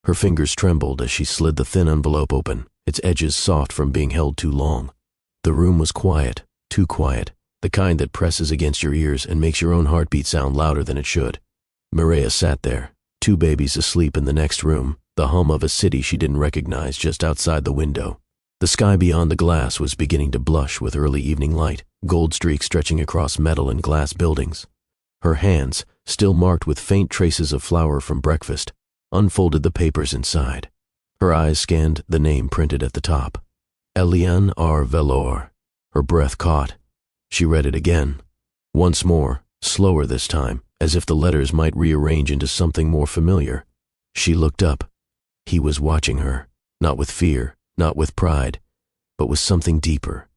Her fingers trembled as she slid the thin envelope open, its edges soft from being held too long. The room was quiet, too quiet, the kind that presses against your ears and makes your own heartbeat sound louder than it should. Mireya sat there, two babies asleep in the next room, the hum of a city she didn't recognize just outside the window. The sky beyond the glass was beginning to blush with early evening light, gold streaks stretching across metal and glass buildings. Her hands, still marked with faint traces of flour from breakfast, unfolded the papers inside. Her eyes scanned the name printed at the top. Eliane R. Velour. Her breath caught. She read it again. Once more, slower this time, as if the letters might rearrange into something more familiar. She looked up. He was watching her, not with fear, not with pride, but with something deeper.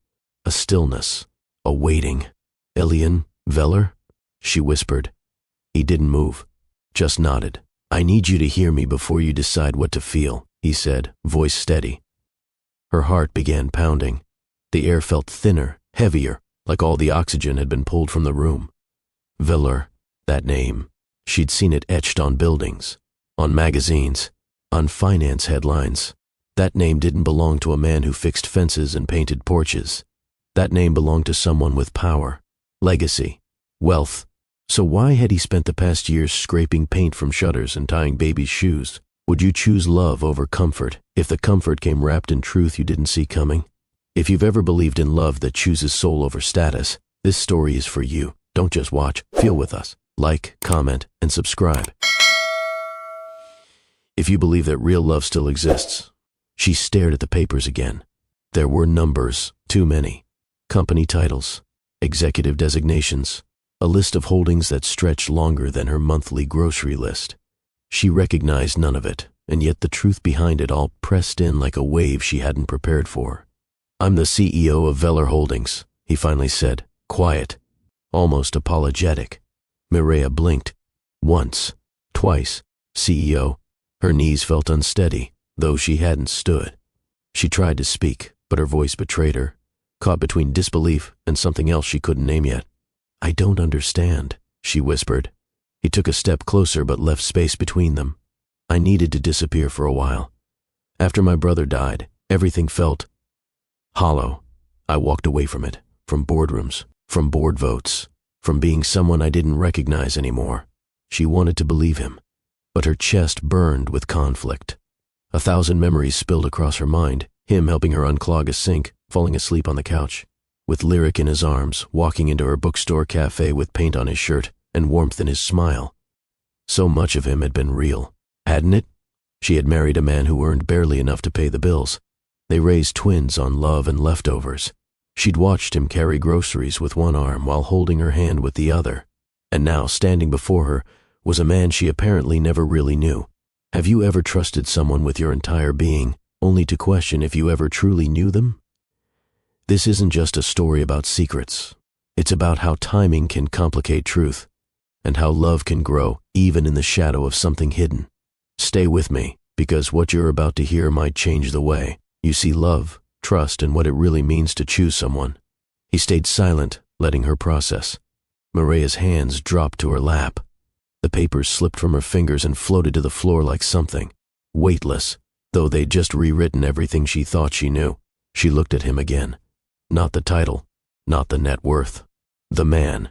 A stillness, a waiting. Eliane Velour? She whispered. He didn't move, just nodded. I need you to hear me before you decide what to feel, he said, voice steady. Her heart began pounding. The air felt thinner, heavier, like all the oxygen had been pulled from the room. Velour, that name. She'd seen it etched on buildings, on magazines, on finance headlines. That name didn't belong to a man who fixed fences and painted porches. That name belonged to someone with power, legacy, wealth. So why had he spent the past years scraping paint from shutters and tying babies' shoes? Would you choose love over comfort if the comfort came wrapped in truth you didn't see coming? If you've ever believed in love that chooses soul over status, this story is for you. Don't just watch, feel with us. Like, comment, and subscribe. If you believe that real love still exists. She stared at the papers again. There were numbers, too many. Company titles, executive designations, a list of holdings that stretched longer than her monthly grocery list. She recognized none of it, and yet the truth behind it all pressed in like a wave she hadn't prepared for. I'm the CEO of Velour Holdings, he finally said, quiet, almost apologetic. Mireya blinked. Once, twice, CEO. Her knees felt unsteady, though she hadn't stood. She tried to speak, but her voice betrayed her, caught between disbelief and something else she couldn't name yet. I don't understand, she whispered. He took a step closer but left space between them. I needed to disappear for a while. After my brother died, everything felt hollow. I walked away from it, from boardrooms, from board votes, from being someone I didn't recognize anymore. She wanted to believe him, but her chest burned with conflict. 1,000 memories spilled across her mind, him helping her unclog a sink, falling asleep on the couch, with Lyric in his arms, walking into her bookstore cafe with paint on his shirt and warmth in his smile. So much of him had been real, hadn't it? She had married a man who earned barely enough to pay the bills. They raised twins on love and leftovers. She'd watched him carry groceries with one arm while holding her hand with the other. And now, standing before her, was a man she apparently never really knew. Have you ever trusted someone with your entire being, only to question if you ever truly knew them? This isn't just a story about secrets. It's about how timing can complicate truth, and how love can grow even in the shadow of something hidden. Stay with me, because what you're about to hear might change the way you see love, trust, and what it really means to choose someone. He stayed silent, letting her process. Mireya's hands dropped to her lap. The papers slipped from her fingers and floated to the floor like something, weightless, though they'd just rewritten everything she thought she knew. She looked at him again. Not the title, not the net worth. The man.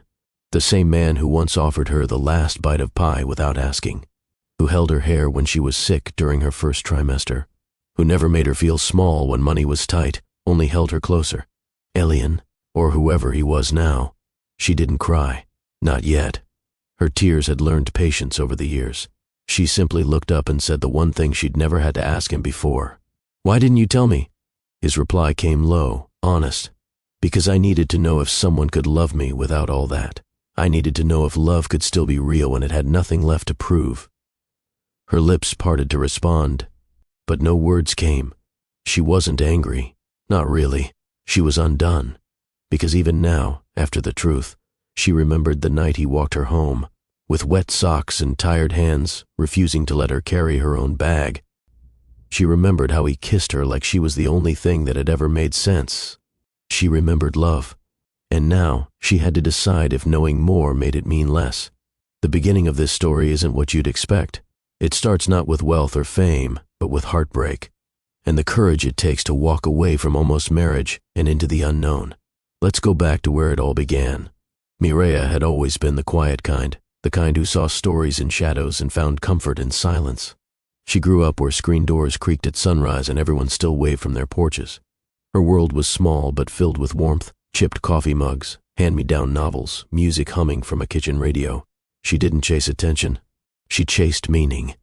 The same man who once offered her the last bite of pie without asking. Who held her hair when she was sick during her first trimester. Who never made her feel small when money was tight, only held her closer. Eliane, or whoever he was now. She didn't cry. Not yet. Her tears had learned patience over the years. She simply looked up and said the one thing she'd never had to ask him before. Why didn't you tell me? His reply came low, honest. Because I needed to know if someone could love me without all that. I needed to know if love could still be real when it had nothing left to prove. Her lips parted to respond, but no words came. She wasn't angry. Not really. She was undone. Because even now, after the truth, she remembered the night he walked her home, with wet socks and tired hands, refusing to let her carry her own bag. She remembered how he kissed her like she was the only thing that had ever made sense. She remembered love. And now she had to decide if knowing more made it mean less. The beginning of this story isn't what you'd expect. It starts not with wealth or fame, but with heartbreak, and the courage it takes to walk away from almost marriage and into the unknown. Let's go back to where it all began. Mireya had always been the quiet kind, the kind who saw stories in shadows and found comfort in silence. She grew up where screen doors creaked at sunrise and everyone still waved from their porches. Her world was small but filled with warmth, chipped coffee mugs, hand-me-down novels, music humming from a kitchen radio. She didn't chase attention. She chased meaning.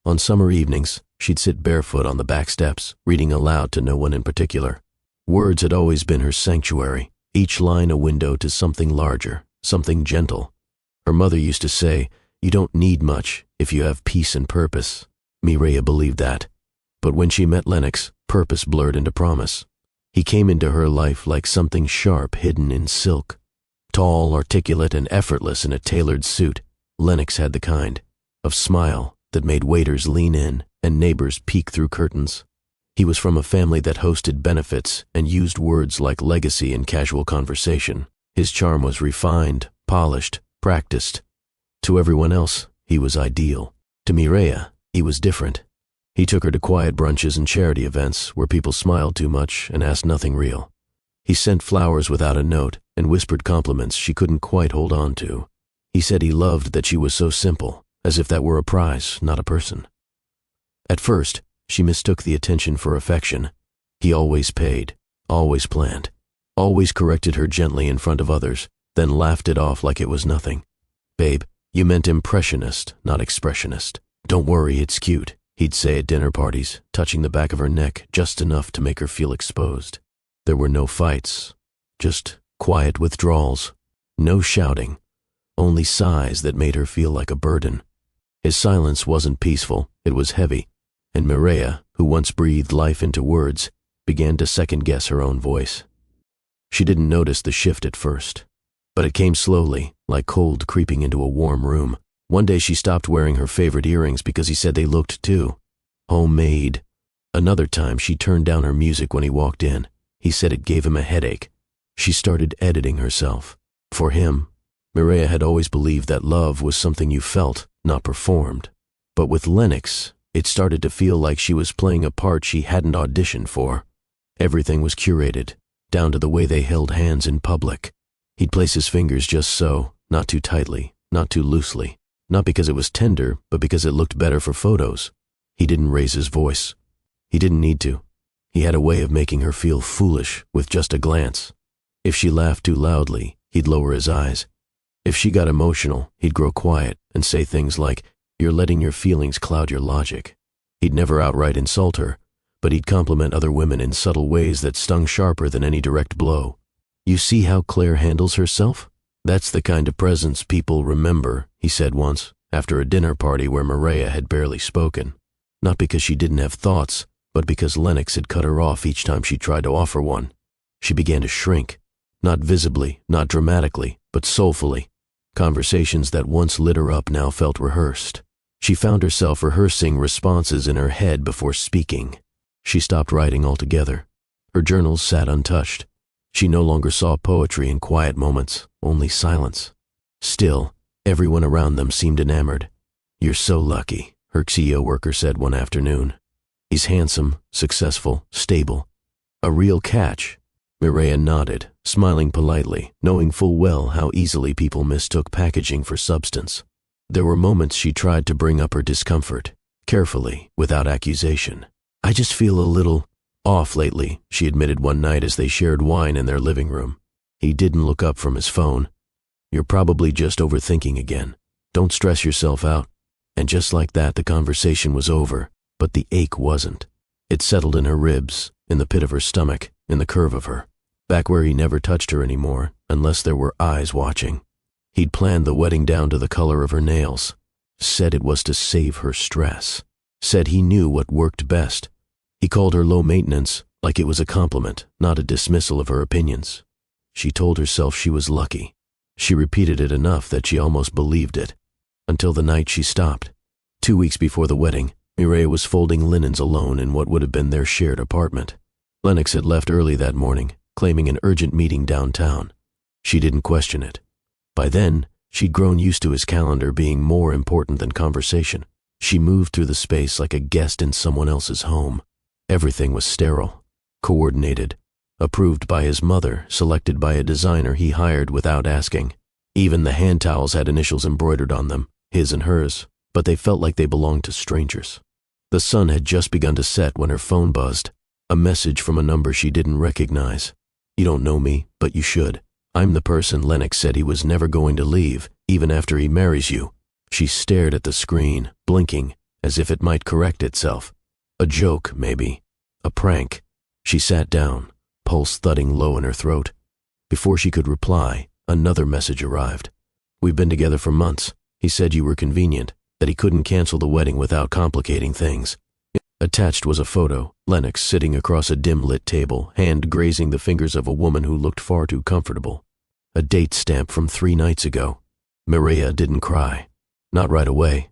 On summer evenings, she'd sit barefoot on the back steps, reading aloud to no one in particular. Words had always been her sanctuary, each line a window to something larger, something gentle. Her mother used to say, "You don't need much if you have peace and purpose." Mireya believed that. But when she met Lennox, purpose blurred into promise. He came into her life like something sharp hidden in silk. Tall, articulate, and effortless in a tailored suit, Lennox had the kind of smile that made waiters lean in and neighbors peek through curtains. He was from a family that hosted benefits and used words like legacy in casual conversation. His charm was refined, polished, practiced. To everyone else, he was ideal. To Mireya, he was different. He took her to quiet brunches and charity events where people smiled too much and asked nothing real. He sent flowers without a note and whispered compliments she couldn't quite hold on to. He said he loved that she was so simple, as if that were a prize, not a person. At first, she mistook the attention for affection. He always paid, always planned, always corrected her gently in front of others, then laughed it off like it was nothing. "Babe, you meant impressionist, not expressionist. Don't worry, it's cute," he'd say at dinner parties, touching the back of her neck just enough to make her feel exposed. There were no fights, just quiet withdrawals, no shouting, only sighs that made her feel like a burden. His silence wasn't peaceful, it was heavy, and Mireya, who once breathed life into words, began to second-guess her own voice. She didn't notice the shift at first, but it came slowly, like cold creeping into a warm room. One day she stopped wearing her favorite earrings because he said they looked too homemade. Another time she turned down her music when he walked in. He said it gave him a headache. She started editing herself. For him, Mireya had always believed that love was something you felt, not performed. But with Lennox, it started to feel like she was playing a part she hadn't auditioned for. Everything was curated, down to the way they held hands in public. He'd place his fingers just so, not too tightly, not too loosely. Not because it was tender, but because it looked better for photos. He didn't raise his voice. He didn't need to. He had a way of making her feel foolish with just a glance. If she laughed too loudly, he'd lower his eyes. If she got emotional, he'd grow quiet and say things like, "You're letting your feelings cloud your logic." He'd never outright insult her, but he'd compliment other women in subtle ways that stung sharper than any direct blow. "You see how Claire handles herself? That's the kind of presence people remember," he said once, after a dinner party where Mireya had barely spoken. Not because she didn't have thoughts, but because Lennox had cut her off each time she tried to offer one. She began to shrink, not visibly, not dramatically, but soulfully. Conversations that once lit her up now felt rehearsed. She found herself rehearsing responses in her head before speaking. She stopped writing altogether. Her journals sat untouched. She no longer saw poetry in quiet moments, only silence. Still, everyone around them seemed enamored. "You're so lucky," her CEO worker said one afternoon. "He's handsome, successful, stable. A real catch." Mireya nodded, smiling politely, knowing full well how easily people mistook packaging for substance. There were moments she tried to bring up her discomfort, carefully, without accusation. "I just feel a little off lately," she admitted one night as they shared wine in their living room. He didn't look up from his phone. "You're probably just overthinking again. Don't stress yourself out." And just like that, the conversation was over, but the ache wasn't. It settled in her ribs, in the pit of her stomach, in the curve of her, back where he never touched her anymore, unless there were eyes watching. He'd planned the wedding down to the color of her nails, said it was to save her stress, said he knew what worked best. He called her low maintenance, like it was a compliment, not a dismissal of her opinions. She told herself she was lucky. She repeated it enough that she almost believed it, until the night she stopped. 2 weeks before the wedding, Mireya was folding linens alone in what would have been their shared apartment. Lennox had left early that morning, claiming an urgent meeting downtown. She didn't question it. By then, she'd grown used to his calendar being more important than conversation. She moved through the space like a guest in someone else's home. Everything was sterile, coordinated, approved by his mother, selected by a designer he hired without asking. Even the hand towels had initials embroidered on them, his and hers, but they felt like they belonged to strangers. The sun had just begun to set when her phone buzzed, a message from a number she didn't recognize. "You don't know me, but you should. I'm the person Lennox said he was never going to leave, even after he marries you." She stared at the screen, blinking, as if it might correct itself. A joke, maybe. A prank. She sat down, pulse thudding low in her throat. Before she could reply, another message arrived. "We've been together for months. He said you were convenient, that he couldn't cancel the wedding without complicating things." Attached was a photo, Lennox sitting across a dim-lit table, hand grazing the fingers of a woman who looked far too comfortable. A date stamp from 3 nights ago. Maria didn't cry. Not right away.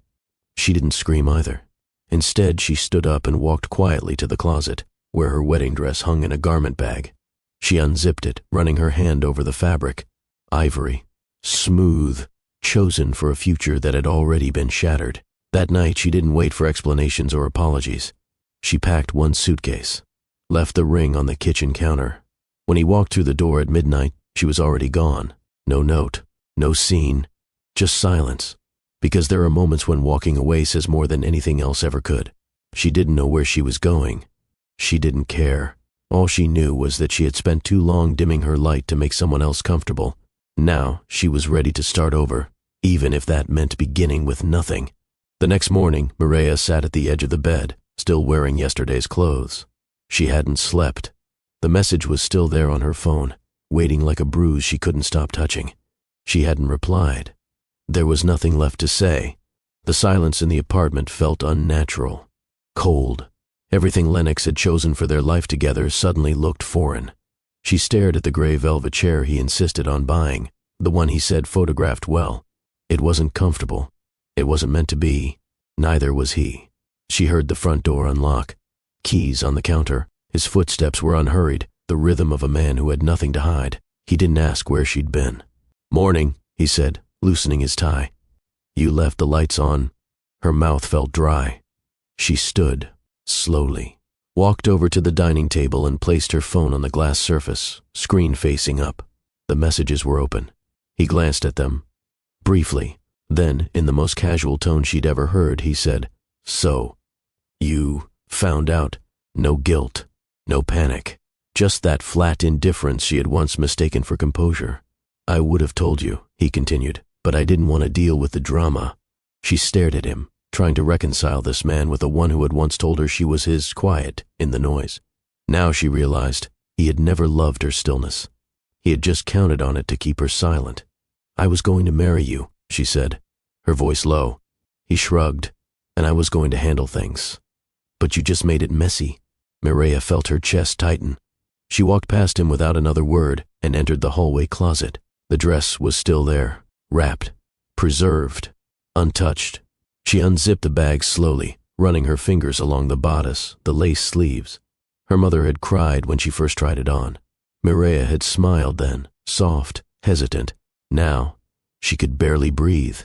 She didn't scream either. Instead, she stood up and walked quietly to the closet, where her wedding dress hung in a garment bag. She unzipped it, running her hand over the fabric. Ivory. Smooth. Chosen for a future that had already been shattered. That night, she didn't wait for explanations or apologies. She packed one suitcase. Left the ring on the kitchen counter. When he walked through the door at midnight, she was already gone. No note. No scene. Just silence. Because there are moments when walking away says more than anything else ever could. She didn't know where she was going. She didn't care. All she knew was that she had spent too long dimming her light to make someone else comfortable. Now, she was ready to start over, even if that meant beginning with nothing. The next morning, Maria sat at the edge of the bed, still wearing yesterday's clothes. She hadn't slept. The message was still there on her phone, waiting like a bruise she couldn't stop touching. She hadn't replied. There was nothing left to say. The silence in the apartment felt unnatural, cold. Everything Lennox had chosen for their life together suddenly looked foreign. She stared at the gray velvet chair he insisted on buying, the one he said photographed well. It wasn't comfortable. It wasn't meant to be. Neither was he. She heard the front door unlock. Keys on the counter. His footsteps were unhurried, the rhythm of a man who had nothing to hide. He didn't ask where she'd been. "Morning," he said, loosening his tie. "You left the lights on." Her mouth felt dry. She stood, slowly, walked over to the dining table and placed her phone on the glass surface, screen facing up. The messages were open. He glanced at them, briefly. Then, in the most casual tone she'd ever heard, he said, "So, you found out." No guilt, no panic, just that flat indifference she had once mistaken for composure. "I would have told you," he continued, "but I didn't want to deal with the drama." She stared at him, trying to reconcile this man with the one who had once told her she was his quiet in the noise. Now she realized he had never loved her stillness. He had just counted on it to keep her silent. "I was going to marry you," she said, her voice low. He shrugged, "and I was going to handle things. But you just made it messy." Maria felt her chest tighten. She walked past him without another word and entered the hallway closet. The dress was still there, wrapped, preserved, untouched. She unzipped the bag slowly, running her fingers along the bodice, the lace sleeves. Her mother had cried when she first tried it on. Maria had smiled then, soft, hesitant. Now, she could barely breathe.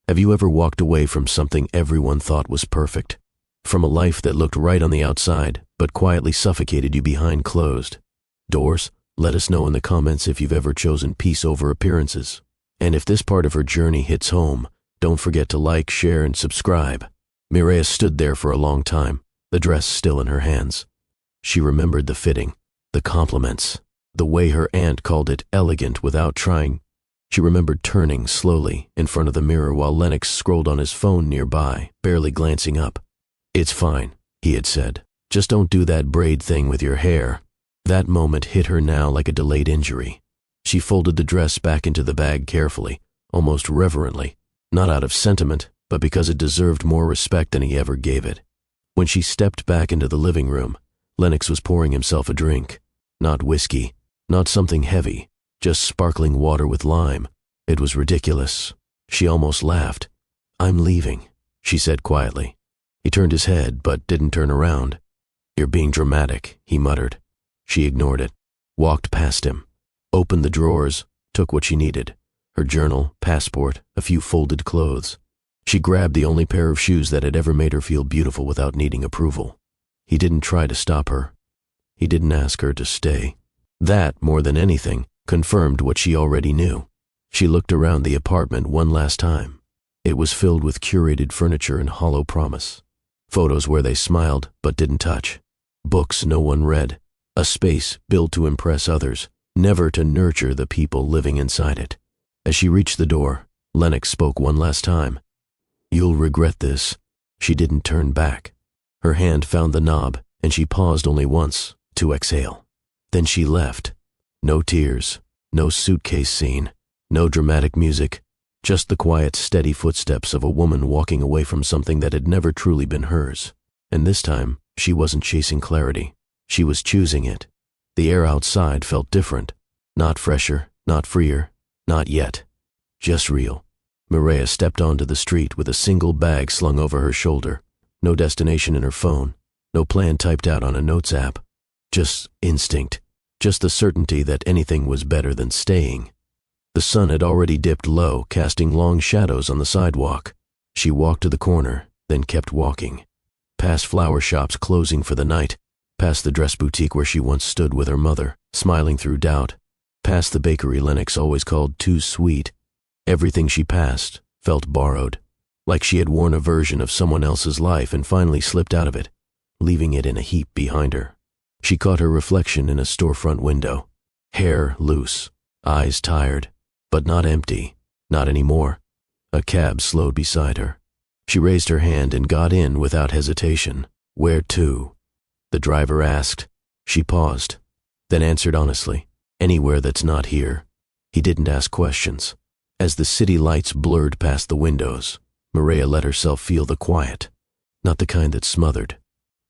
Have you ever walked away from something everyone thought was perfect? From a life that looked right on the outside, but quietly suffocated you behind closed doors? Let us know in the comments if you've ever chosen peace over appearances. And if this part of her journey hits home, don't forget to like, share, and subscribe. Maria stood there for a long time, the dress still in her hands. She remembered the fitting, the compliments, the way her aunt called it elegant without trying. She remembered turning slowly in front of the mirror while Lennox scrolled on his phone nearby, barely glancing up. "It's fine," he had said. "Just don't do that braid thing with your hair." That moment hit her now like a delayed injury. She folded the dress back into the bag carefully, almost reverently, not out of sentiment, but because it deserved more respect than he ever gave it. When she stepped back into the living room, Lennox was pouring himself a drink. Not whiskey, not something heavy, just sparkling water with lime. It was ridiculous. She almost laughed. "I'm leaving," she said quietly. He turned his head, but didn't turn around. "You're being dramatic," he muttered. She ignored it, walked past him, opened the drawers, took what she needed, her journal, passport, a few folded clothes. She grabbed the only pair of shoes that had ever made her feel beautiful without needing approval. He didn't try to stop her. He didn't ask her to stay. That, more than anything, confirmed what she already knew. She looked around the apartment one last time. It was filled with curated furniture and hollow promise. Photos where they smiled but didn't touch. Books no one read. A space built to impress others, never to nurture the people living inside it. As she reached the door, Lennox spoke one last time. "You'll regret this." She didn't turn back. Her hand found the knob, and she paused only once, to exhale. Then she left. No tears, no suitcase scene, no dramatic music, just the quiet, steady footsteps of a woman walking away from something that had never truly been hers. And this time, she wasn't chasing clarity. She was choosing it. The air outside felt different. Not fresher, not freer, not yet. Just real. Mireya stepped onto the street with a single bag slung over her shoulder. No destination in her phone. No plan typed out on a notes app. Just instinct. Just the certainty that anything was better than staying. The sun had already dipped low, casting long shadows on the sidewalk. She walked to the corner, then kept walking. Past flower shops closing for the night. Past the dress boutique where she once stood with her mother, smiling through doubt. Past the bakery Lennox always called too sweet. Everything she passed felt borrowed, like she had worn a version of someone else's life and finally slipped out of it, leaving it in a heap behind her. She caught her reflection in a storefront window. Hair loose, eyes tired, but not empty, not anymore. A cab slowed beside her. She raised her hand and got in without hesitation. "Where to?" the driver asked. She paused, then answered honestly, "Anywhere that's not here." He didn't ask questions. As the city lights blurred past the windows, Mireya let herself feel the quiet. Not the kind that smothered.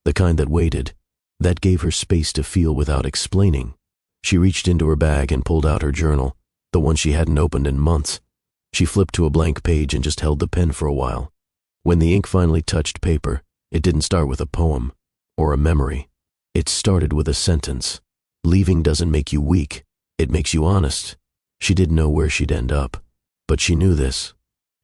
The kind that waited. That gave her space to feel without explaining. She reached into her bag and pulled out her journal, the one she hadn't opened in months. She flipped to a blank page and just held the pen for a while. When the ink finally touched paper, it didn't start with a poem or a memory. It started with a sentence. "Leaving doesn't make you weak. It makes you honest." She didn't know where she'd end up, but she knew this.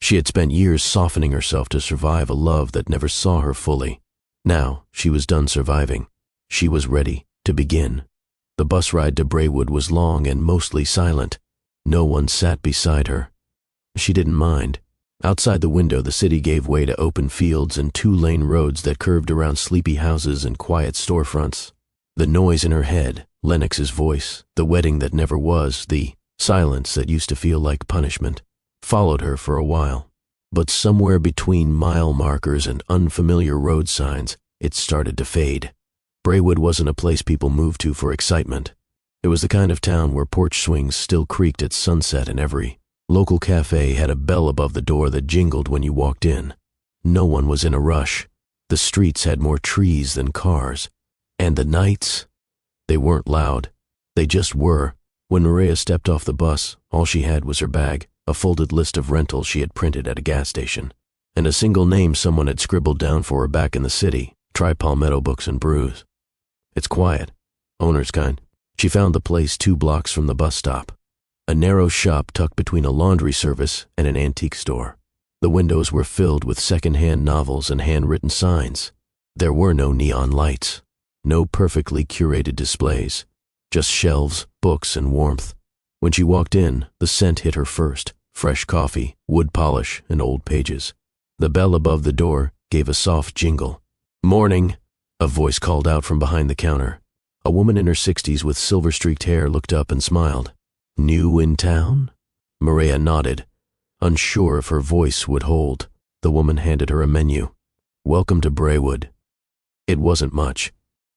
She had spent years softening herself to survive a love that never saw her fully. Now she was done surviving. She was ready to begin. The bus ride to Braywood was long and mostly silent. No one sat beside her. She didn't mind. Outside the window, the city gave way to open fields and two-lane roads that curved around sleepy houses and quiet storefronts. The noise in her head, Lennox's voice, the wedding that never was, the silence that used to feel like punishment, followed her for a while. But somewhere between mile markers and unfamiliar road signs, it started to fade. Braywood wasn't a place people moved to for excitement. It was the kind of town where porch swings still creaked at sunset and every local cafe had a bell above the door that jingled when you walked in. No one was in a rush. The streets had more trees than cars. And the nights? They weren't loud. They just were. When Mireya stepped off the bus, all she had was her bag, a folded list of rentals she had printed at a gas station, and a single name someone had scribbled down for her back in the city. Try Palmetto Books and Brews. It's quiet. Owner's kind. She found the place 2 blocks from the bus stop. A narrow shop tucked between a laundry service and an antique store. The windows were filled with second-hand novels and handwritten signs. There were no neon lights, no perfectly curated displays, just shelves, books, and warmth. When she walked in, the scent hit her first, fresh coffee, wood polish, and old pages. The bell above the door gave a soft jingle. "Morning," a voice called out from behind the counter. A woman in her 60s with silver-streaked hair looked up and smiled. "New in town?" Mireya nodded, unsure if her voice would hold. The woman handed her a menu. "Welcome to Braywood." It wasn't much,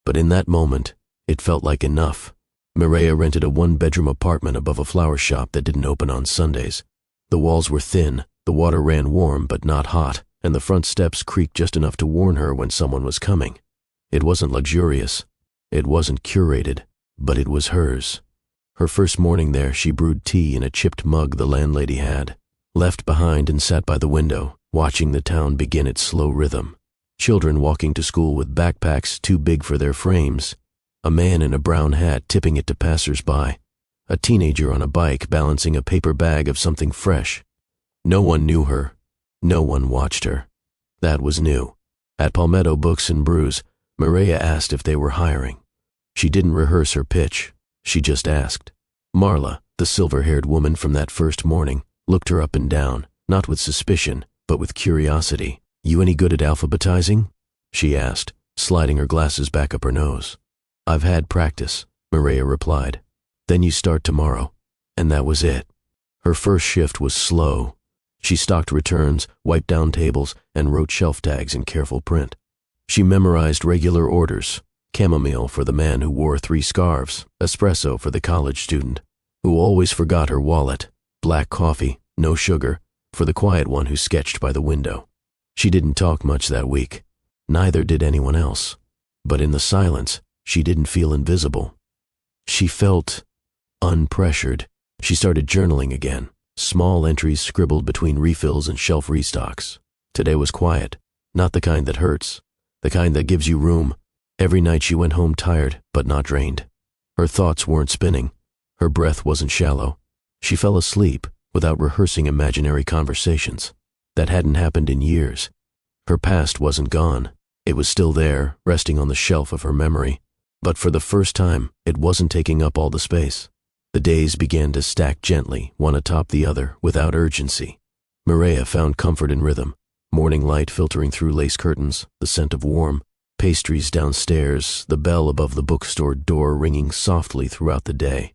but in that moment, it felt like enough. Mireya rented a 1-bedroom apartment above a flower shop that didn't open on Sundays. The walls were thin, the water ran warm but not hot, and the front steps creaked just enough to warn her when someone was coming. It wasn't luxurious. It wasn't curated, but it was hers. Her first morning there, she brewed tea in a chipped mug the landlady had, left behind and sat by the window, watching the town begin its slow rhythm. Children walking to school with backpacks too big for their frames. A man in a brown hat tipping it to passers-by. A teenager on a bike balancing a paper bag of something fresh. No one knew her. No one watched her. That was new. At Palmetto Books and Brews, Mireya asked if they were hiring. She didn't rehearse her pitch. She just asked. Marla, the silver-haired woman from that first morning, looked her up and down, not with suspicion, but with curiosity. "You any good at alphabetizing?" she asked, sliding her glasses back up her nose. "I've had practice," Mireya replied. "Then you start tomorrow." And that was it. Her first shift was slow. She stocked returns, wiped down tables, and wrote shelf tags in careful print. She memorized regular orders: chamomile for the man who wore 3 scarves, espresso for the college student who always forgot her wallet, black coffee, no sugar, for the quiet one who sketched by the window. She didn't talk much that week. Neither did anyone else. But in the silence, she didn't feel invisible. She felt unpressured. She started journaling again, small entries scribbled between refills and shelf restocks. Today was quiet, not the kind that hurts, the kind that gives you room. Every night she went home tired, but not drained. Her thoughts weren't spinning. Her breath wasn't shallow. She fell asleep without rehearsing imaginary conversations. That hadn't happened in years. Her past wasn't gone. It was still there, resting on the shelf of her memory. But for the first time, it wasn't taking up all the space. The days began to stack gently, one atop the other, without urgency. Mireya found comfort in rhythm. Morning light filtering through lace curtains, the scent of warm pastries downstairs, the bell above the bookstore door ringing softly throughout the day.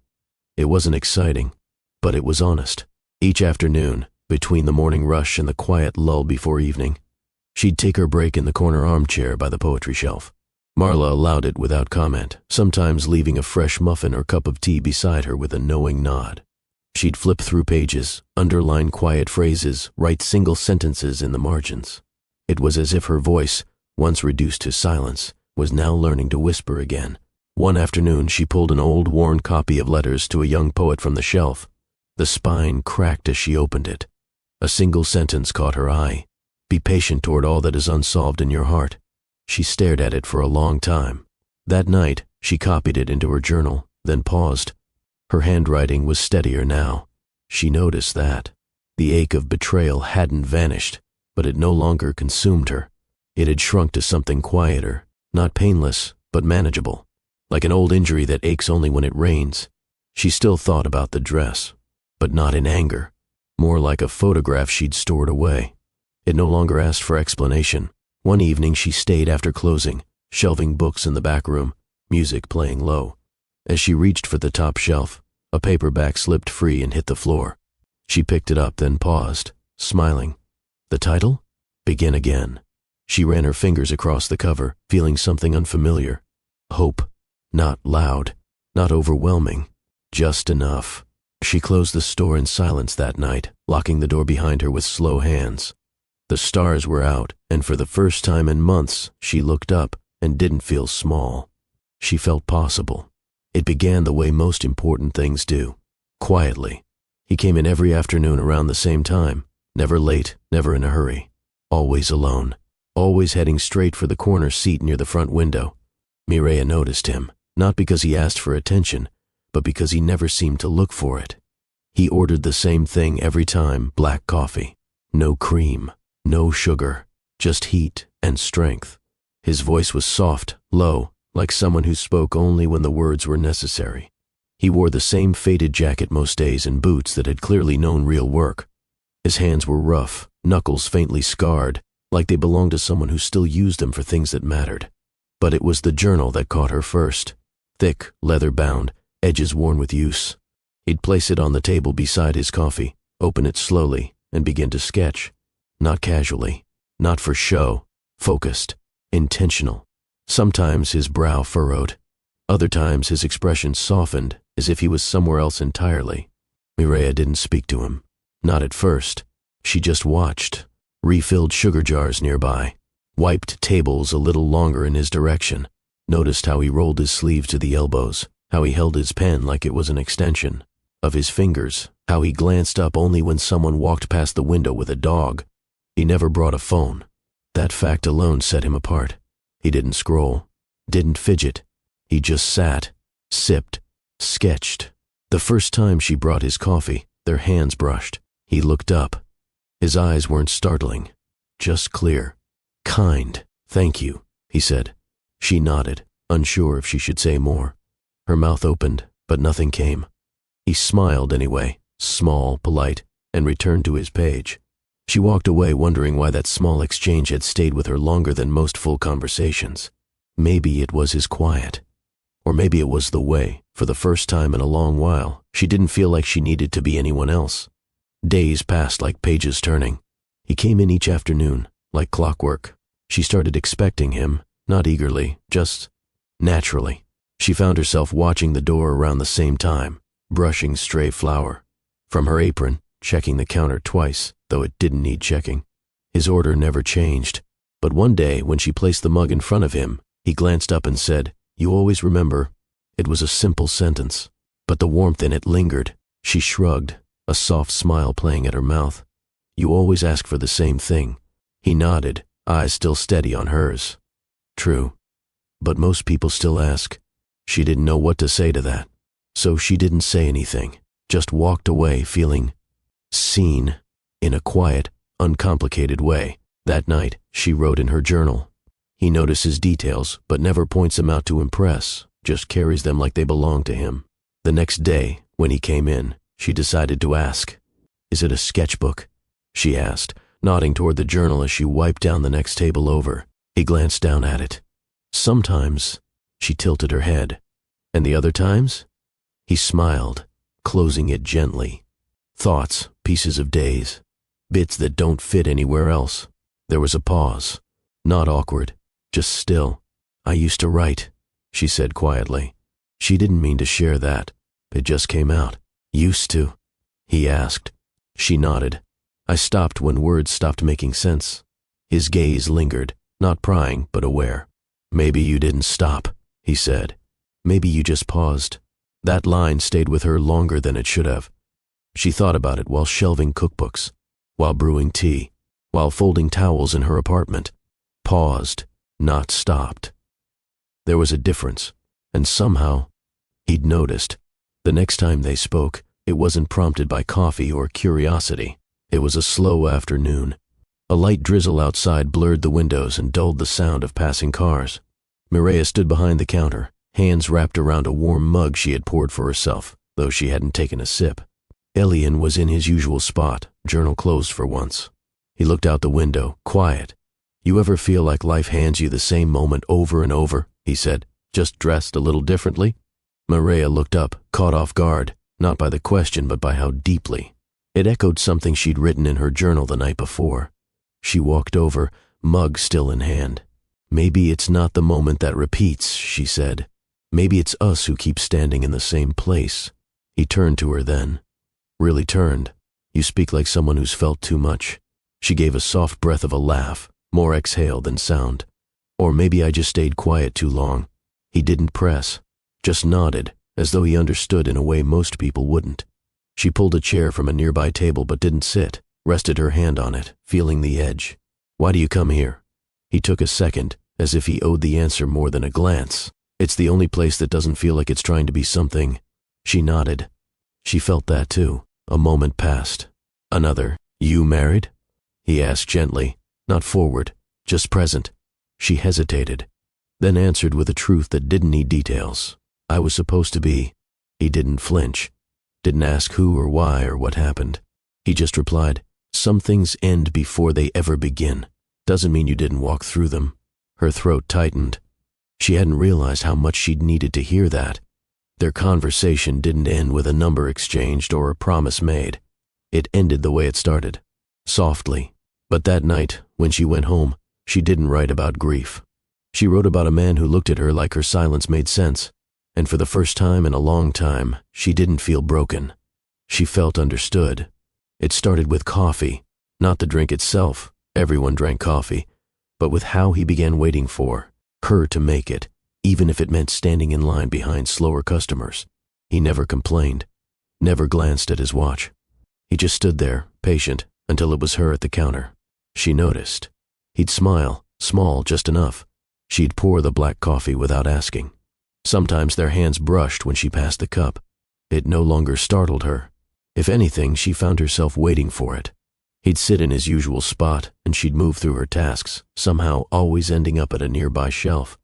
It wasn't exciting, but it was honest. Each afternoon, between the morning rush and the quiet lull before evening, she'd take her break in the corner armchair by the poetry shelf. Marla allowed it without comment, sometimes leaving a fresh muffin or cup of tea beside her with a knowing nod. She'd flip through pages, underline quiet phrases, write single sentences in the margins. It was as if her voice, once reduced to silence, was now learning to whisper again. One afternoon, she pulled an old, worn copy of Letters to a Young Poet from the shelf. The spine cracked as she opened it. A single sentence caught her eye. "Be patient toward all that is unsolved in your heart." She stared at it for a long time. That night, she copied it into her journal, then paused. Her handwriting was steadier now. She noticed that. The ache of betrayal hadn't vanished, but it no longer consumed her. It had shrunk to something quieter, not painless, but manageable. Like an old injury that aches only when it rains. She still thought about the dress, but not in anger. More like a photograph she'd stored away. It no longer asked for explanation. One evening she stayed after closing, shelving books in the back room, music playing low. As she reached for the top shelf, a paperback slipped free and hit the floor. She picked it up, then paused, smiling. The title? Begin Again. She ran her fingers across the cover, feeling something unfamiliar. Hope. Not loud, not overwhelming, just enough. She closed the store in silence that night, locking the door behind her with slow hands. The stars were out, and for the first time in months, she looked up and didn't feel small. She felt possible. It began the way most important things do, quietly. He came in every afternoon around the same time, never late, never in a hurry, always alone, always heading straight for the corner seat near the front window. Mireya noticed him, not because he asked for attention, but because he never seemed to look for it. He ordered the same thing every time: black coffee. No cream, no sugar, just heat and strength. His voice was soft, low, like someone who spoke only when the words were necessary. He wore the same faded jacket most days and boots that had clearly known real work. His hands were rough, knuckles faintly scarred, like they belonged to someone who still used them for things that mattered. But it was the journal that caught her first. Thick, leather-bound, edges worn with use. He'd place it on the table beside his coffee, open it slowly, and begin to sketch. Not casually, not for show, focused, intentional. Sometimes his brow furrowed. Other times his expression softened, as if he was somewhere else entirely. Mireya didn't speak to him. Not at first. She just watched, refilled sugar jars nearby, wiped tables a little longer in his direction, noticed how he rolled his sleeves to the elbows, how he held his pen like it was an extension of his fingers, how he glanced up only when someone walked past the window with a dog. He never brought a phone. That fact alone set him apart. He didn't scroll, didn't fidget. He just sat, sipped, sketched. The first time she brought his coffee, their hands brushed. He looked up. His eyes weren't startling, just clear. Kind. Thank you, he said. She nodded, unsure if she should say more. Her mouth opened, but nothing came. He smiled anyway, small, polite, and returned to his page. She walked away wondering why that small exchange had stayed with her longer than most full conversations. Maybe it was his quiet. Or maybe it was the way, for the first time in a long while, she didn't feel like she needed to be anyone else. Days passed like pages turning. He came in each afternoon, like clockwork. She started expecting him, not eagerly, just naturally. She found herself watching the door around the same time, brushing stray flour. From her apron, checking the counter twice, though it didn't need checking. His order never changed. But one day, when she placed the mug in front of him, he glanced up and said, "You always remember." It was a simple sentence, but the warmth in it lingered. She shrugged, a soft smile playing at her mouth. "You always ask for the same thing." He nodded, eyes still steady on hers. True. But most people still ask. She didn't know what to say to that. So she didn't say anything, just walked away feeling seen in a quiet, uncomplicated way. That night, she wrote in her journal. He notices details, but never points them out to impress, just carries them like they belong to him. The next day, when he came in, she decided to ask. "Is it a sketchbook?" she asked, nodding toward the journal as she wiped down the next table over. He glanced down at it. "Sometimes," she tilted her head. "And the other times?" He smiled, closing it gently. Thoughts, pieces of days, bits that don't fit anywhere else. There was a pause, not awkward, just still. "I used to write," she said quietly. She didn't mean to share that. It just came out. "Used to?" he asked. She nodded. "I stopped when words stopped making sense." His gaze lingered, not prying, but aware. "Maybe you didn't stop," he said. "Maybe you just paused." That line stayed with her longer than it should have. She thought about it while shelving cookbooks, while brewing tea, while folding towels in her apartment. Paused, not stopped. There was a difference, and somehow, he'd noticed. The next time they spoke, it wasn't prompted by coffee or curiosity. It was a slow afternoon. A light drizzle outside blurred the windows and dulled the sound of passing cars. Mireya stood behind the counter, hands wrapped around a warm mug she had poured for herself, though she hadn't taken a sip. Elian was in his usual spot, journal closed for once. He looked out the window, quiet. "You ever feel like life hands you the same moment over and over?" he said, "just dressed a little differently?" Mireya looked up, caught off guard, not by the question but by how deeply. It echoed something she'd written in her journal the night before. She walked over, mug still in hand. "Maybe it's not the moment that repeats," she said. "Maybe it's us who keep standing in the same place." He turned to her then. Really turned. "You speak like someone who's felt too much." She gave a soft breath of a laugh, more exhale than sound. "Or maybe I just stayed quiet too long." He didn't press, just nodded, as though he understood in a way most people wouldn't. She pulled a chair from a nearby table but didn't sit, rested her hand on it, feeling the edge. "Why do you come here?" He took a second, as if he owed the answer more than a glance. "It's the only place that doesn't feel like it's trying to be something." She nodded. She felt that too. A moment passed. Another. "You married?" he asked gently, not forward, just present. She hesitated, then answered with a truth that didn't need details. "I was supposed to be." He didn't flinch, didn't ask who or why or what happened. He just replied, "Some things end before they ever begin. Doesn't mean you didn't walk through them." Her throat tightened. She hadn't realized how much she'd needed to hear that. Their conversation didn't end with a number exchanged or a promise made. It ended the way it started, softly. But that night, when she went home, she didn't write about grief. She wrote about a man who looked at her like her silence made sense, and for the first time in a long time, she didn't feel broken. She felt understood. It started with coffee, not the drink itself, everyone drank coffee, but with how he began waiting for her to make it, even if it meant standing in line behind slower customers. He never complained, never glanced at his watch. He just stood there, patient, until it was her at the counter. She noticed. He'd smile, small just enough. She'd pour the black coffee without asking. Sometimes their hands brushed when she passed the cup. It no longer startled her. If anything, she found herself waiting for it. He'd sit in his usual spot, and she'd move through her tasks, somehow always ending up at a nearby shelf,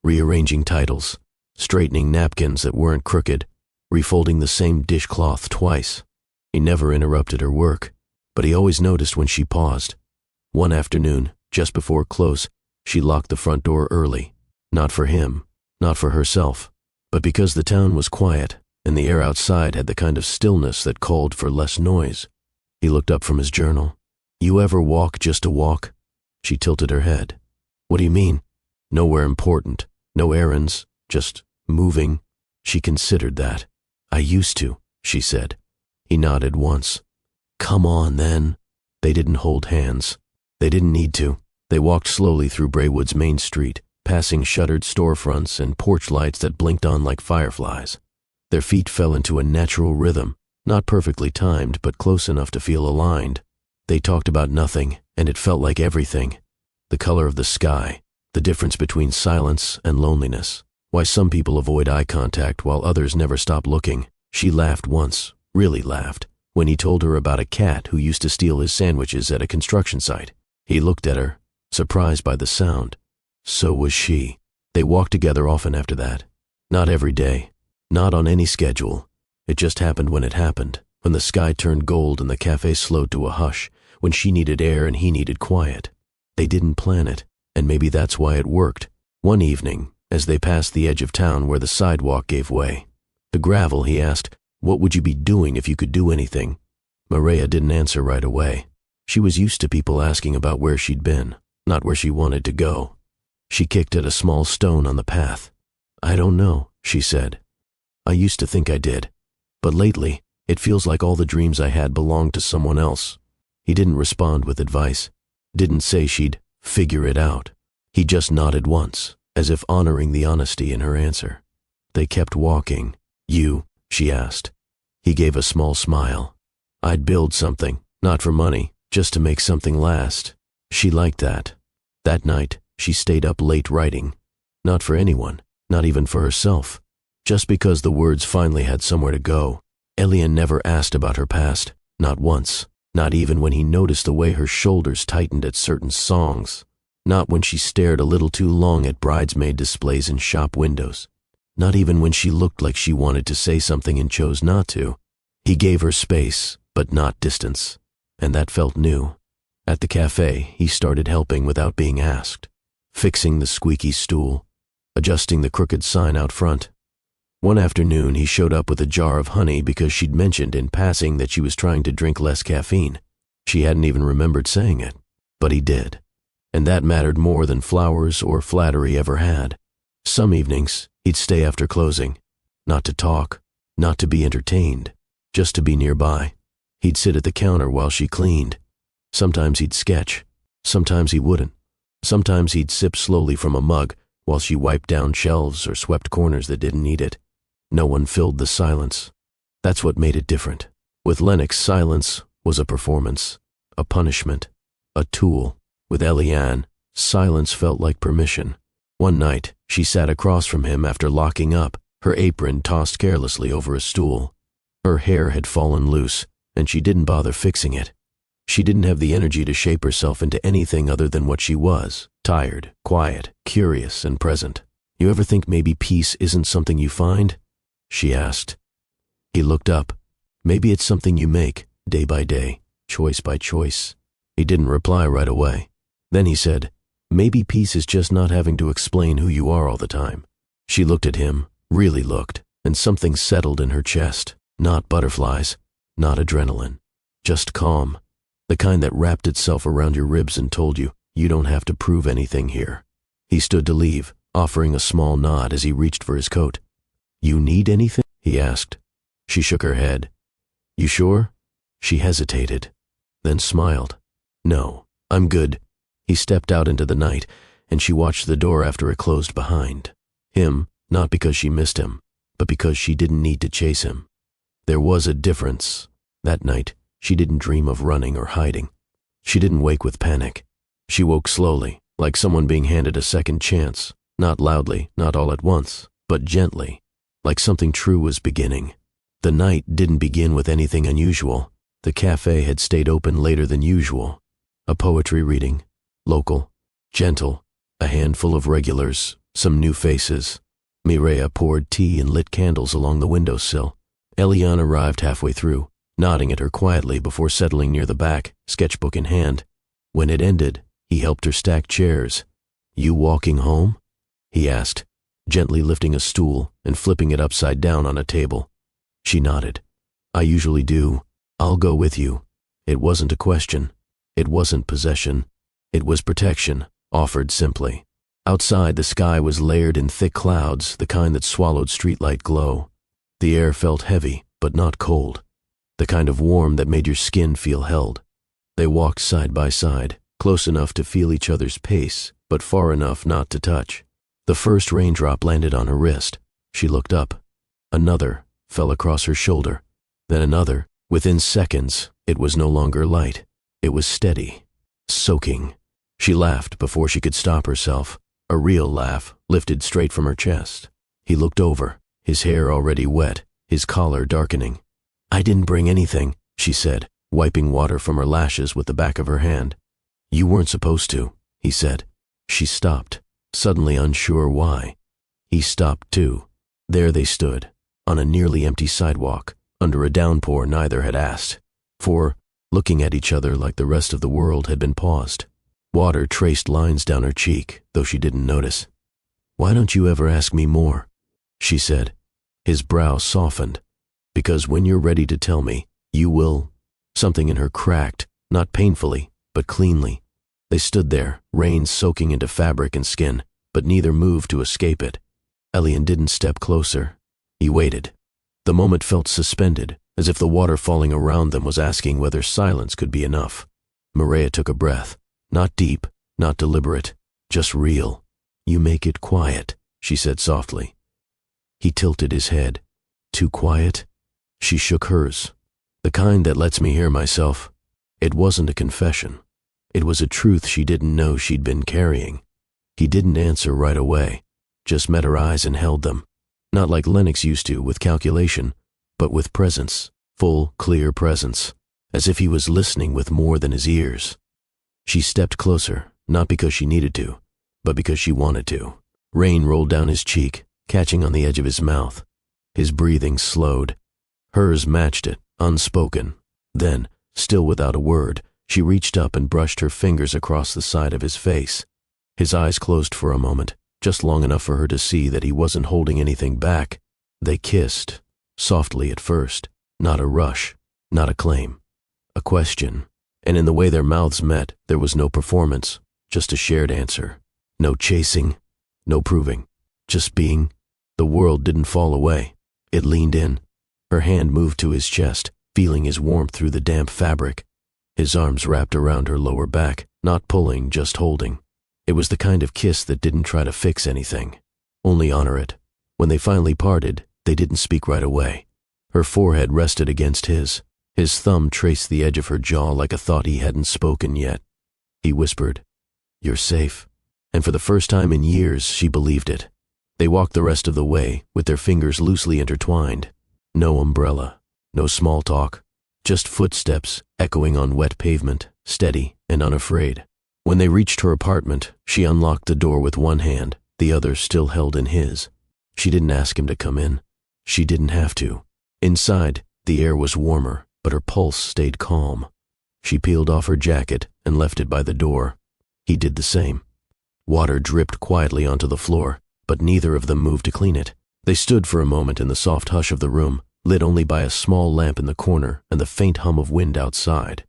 rearranging titles, straightening napkins that weren't crooked, refolding the same dishcloth twice. He never interrupted her work, but he always noticed when she paused. One afternoon, just before close, she locked the front door early. Not for him, not for herself, but because the town was quiet, and the air outside had the kind of stillness that called for less noise. He looked up from his journal. "You ever walk just to walk?" She tilted her head. "What do you mean?" "Nowhere important, no errands, just moving." She considered that. "I used to," she said. He nodded once. "Come on, then." They didn't hold hands. They didn't need to. They walked slowly through Braywood's main street, passing shuttered storefronts and porch lights that blinked on like fireflies. Their feet fell into a natural rhythm, not perfectly timed, but close enough to feel aligned. They talked about nothing, and it felt like everything. The color of the sky, the difference between silence and loneliness, why some people avoid eye contact while others never stop looking. She laughed once, really laughed, when he told her about a cat who used to steal his sandwiches at a construction site. He looked at her, surprised by the sound. So was she. They walked together often after that. Not every day, not on any schedule. It just happened when it happened, when the sky turned gold and the cafe slowed to a hush, when she needed air and he needed quiet. They didn't plan it, and maybe that's why it worked. One evening, as they passed the edge of town where the sidewalk gave way, the gravel, he asked, "What would you be doing if you could do anything?" Maria didn't answer right away. She was used to people asking about where she'd been, not where she wanted to go. She kicked at a small stone on the path. "I don't know," she said. "I used to think I did, but lately, it feels like all the dreams I had belonged to someone else." He didn't respond with advice, didn't say she'd figure it out. He just nodded once, as if honoring the honesty in her answer. They kept walking. "You?" she asked. He gave a small smile. "I'd build something, not for money, just to make something last." She liked that. That night, she stayed up late writing. Not for anyone, not even for herself. Just because the words finally had somewhere to go. Elian never asked about her past, not once. Not even when he noticed the way her shoulders tightened at certain songs. Not when she stared a little too long at bridesmaid displays in shop windows. Not even when she looked like she wanted to say something and chose not to. He gave her space, but not distance. And that felt new. At the cafe, he started helping without being asked. Fixing the squeaky stool. Adjusting the crooked sign out front. One afternoon, he showed up with a jar of honey because she'd mentioned in passing that she was trying to drink less caffeine. She hadn't even remembered saying it, but he did. And that mattered more than flowers or flattery ever had. Some evenings, he'd stay after closing. Not to talk, not to be entertained, just to be nearby. He'd sit at the counter while she cleaned. Sometimes he'd sketch, sometimes he wouldn't. Sometimes he'd sip slowly from a mug while she wiped down shelves or swept corners that didn't need it. No one filled the silence. That's what made it different. With Lennox, silence was a performance, a punishment, a tool. With Eliane, silence felt like permission. One night, she sat across from him after locking up, her apron tossed carelessly over a stool. Her hair had fallen loose, and she didn't bother fixing it. She didn't have the energy to shape herself into anything other than what she was, tired, quiet, curious, and present. "You ever think maybe peace isn't something you find?" she asked. He looked up. "Maybe it's something you make, day by day, choice by choice." He didn't reply right away. Then he said, "Maybe peace is just not having to explain who you are all the time." She looked at him, really looked, and something settled in her chest. Not butterflies, not adrenaline, just calm. The kind that wrapped itself around your ribs and told you, you don't have to prove anything here. He stood to leave, offering a small nod as he reached for his coat. "You need anything?" he asked. She shook her head. "You sure?" She hesitated, then smiled. "No, I'm good." He stepped out into the night, and she watched the door after it closed behind. Him, not because she missed him, but because she didn't need to chase him. There was a difference. That night, she didn't dream of running or hiding. She didn't wake with panic. She woke slowly, like someone being handed a second chance, not loudly, not all at once, but gently, like something true was beginning. The night didn't begin with anything unusual. The cafe had stayed open later than usual. A poetry reading, local, gentle, a handful of regulars, some new faces. Mireya poured tea and lit candles along the windowsill. Eliane arrived halfway through, nodding at her quietly before settling near the back, sketchbook in hand. When it ended, he helped her stack chairs. "You walking home?" he asked, gently lifting a stool and flipping it upside down on a table. She nodded. "I usually do. I'll go with you." It wasn't a question. It wasn't possession. It was protection, offered simply. Outside, the sky was layered in thick clouds, the kind that swallowed streetlight glow. The air felt heavy, but not cold. The kind of warm that made your skin feel held. They walked side by side, close enough to feel each other's pace, but far enough not to touch. The first raindrop landed on her wrist. She looked up. Another fell across her shoulder. Then another. Within seconds, it was no longer light. It was steady, soaking. She laughed before she could stop herself, a real laugh lifted straight from her chest. He looked over, his hair already wet, his collar darkening. "I didn't bring anything," she said, wiping water from her lashes with the back of her hand. "You weren't supposed to," he said. She stopped, suddenly unsure why. He stopped too. There they stood, on a nearly empty sidewalk, under a downpour neither had asked for, looking at each other like the rest of the world had been paused. Water traced lines down her cheek, though she didn't notice. "Why don't you ever ask me more?" she said. His brow softened. "Because when you're ready to tell me, you will." Something in her cracked, not painfully, but cleanly. They stood there, rain soaking into fabric and skin, but neither moved to escape it. Eliane didn't step closer. He waited. The moment felt suspended, as if the water falling around them was asking whether silence could be enough. Mireya took a breath. Not deep, not deliberate, just real. "You make it quiet," she said softly. He tilted his head. "Too quiet?" She shook hers. "The kind that lets me hear myself." It wasn't a confession. It was a truth she didn't know she'd been carrying. He didn't answer right away, just met her eyes and held them. Not like Lennox used to, with calculation, but with presence, full, clear presence, as if he was listening with more than his ears. She stepped closer, not because she needed to, but because she wanted to. Rain rolled down his cheek, catching on the edge of his mouth. His breathing slowed. Hers matched it, unspoken. Then, still without a word, she reached up and brushed her fingers across the side of his face. His eyes closed for a moment, just long enough for her to see that he wasn't holding anything back. They kissed, softly at first, not a rush, not a claim, a question. And in the way their mouths met, there was no performance, just a shared answer. No chasing, no proving, just being. The world didn't fall away. It leaned in. Her hand moved to his chest, feeling his warmth through the damp fabric. His arms wrapped around her lower back, not pulling, just holding. It was the kind of kiss that didn't try to fix anything, only honor it. When they finally parted, they didn't speak right away. Her forehead rested against his. His thumb traced the edge of her jaw like a thought he hadn't spoken yet. He whispered, "You're safe." And for the first time in years, she believed it. They walked the rest of the way, with their fingers loosely intertwined. No umbrella, no small talk, just footsteps echoing on wet pavement, steady and unafraid. When they reached her apartment, she unlocked the door with one hand, the other still held in his. She didn't ask him to come in. She didn't have to. Inside, the air was warmer, but her pulse stayed calm. She peeled off her jacket and left it by the door. He did the same. Water dripped quietly onto the floor, but neither of them moved to clean it. They stood for a moment in the soft hush of the room, lit only by a small lamp in the corner and the faint hum of wind outside.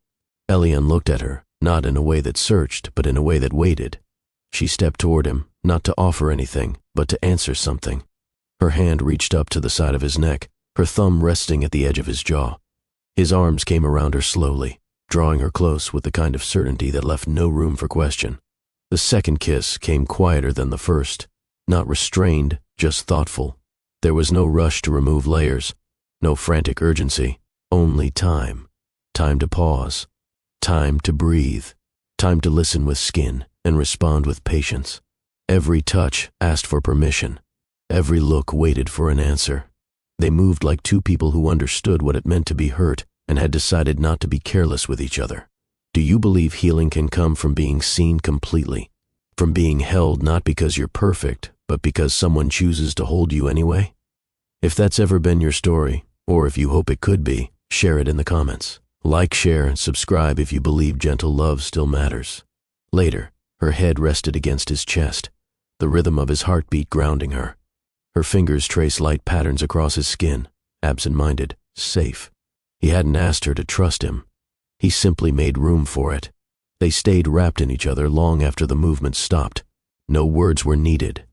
Eliane looked at her, not in a way that searched, but in a way that waited. She stepped toward him, not to offer anything, but to answer something. Her hand reached up to the side of his neck, her thumb resting at the edge of his jaw. His arms came around her slowly, drawing her close with the kind of certainty that left no room for question. The second kiss came quieter than the first, not restrained, just thoughtful. There was no rush to remove layers, no frantic urgency, only time. Time to pause, time to breathe, time to listen with skin and respond with patience. Every touch asked for permission. Every look waited for an answer. They moved like two people who understood what it meant to be hurt and had decided not to be careless with each other. Do you believe healing can come from being seen completely? From being held not because you're perfect, but because someone chooses to hold you anyway? If that's ever been your story, or if you hope it could be, share it in the comments. Like, share, and subscribe if you believe gentle love still matters. Later, her head rested against his chest, the rhythm of his heartbeat grounding her. Her fingers traced light patterns across his skin, absent-minded, safe. He hadn't asked her to trust him. He simply made room for it. They stayed wrapped in each other long after the movement stopped. No words were needed.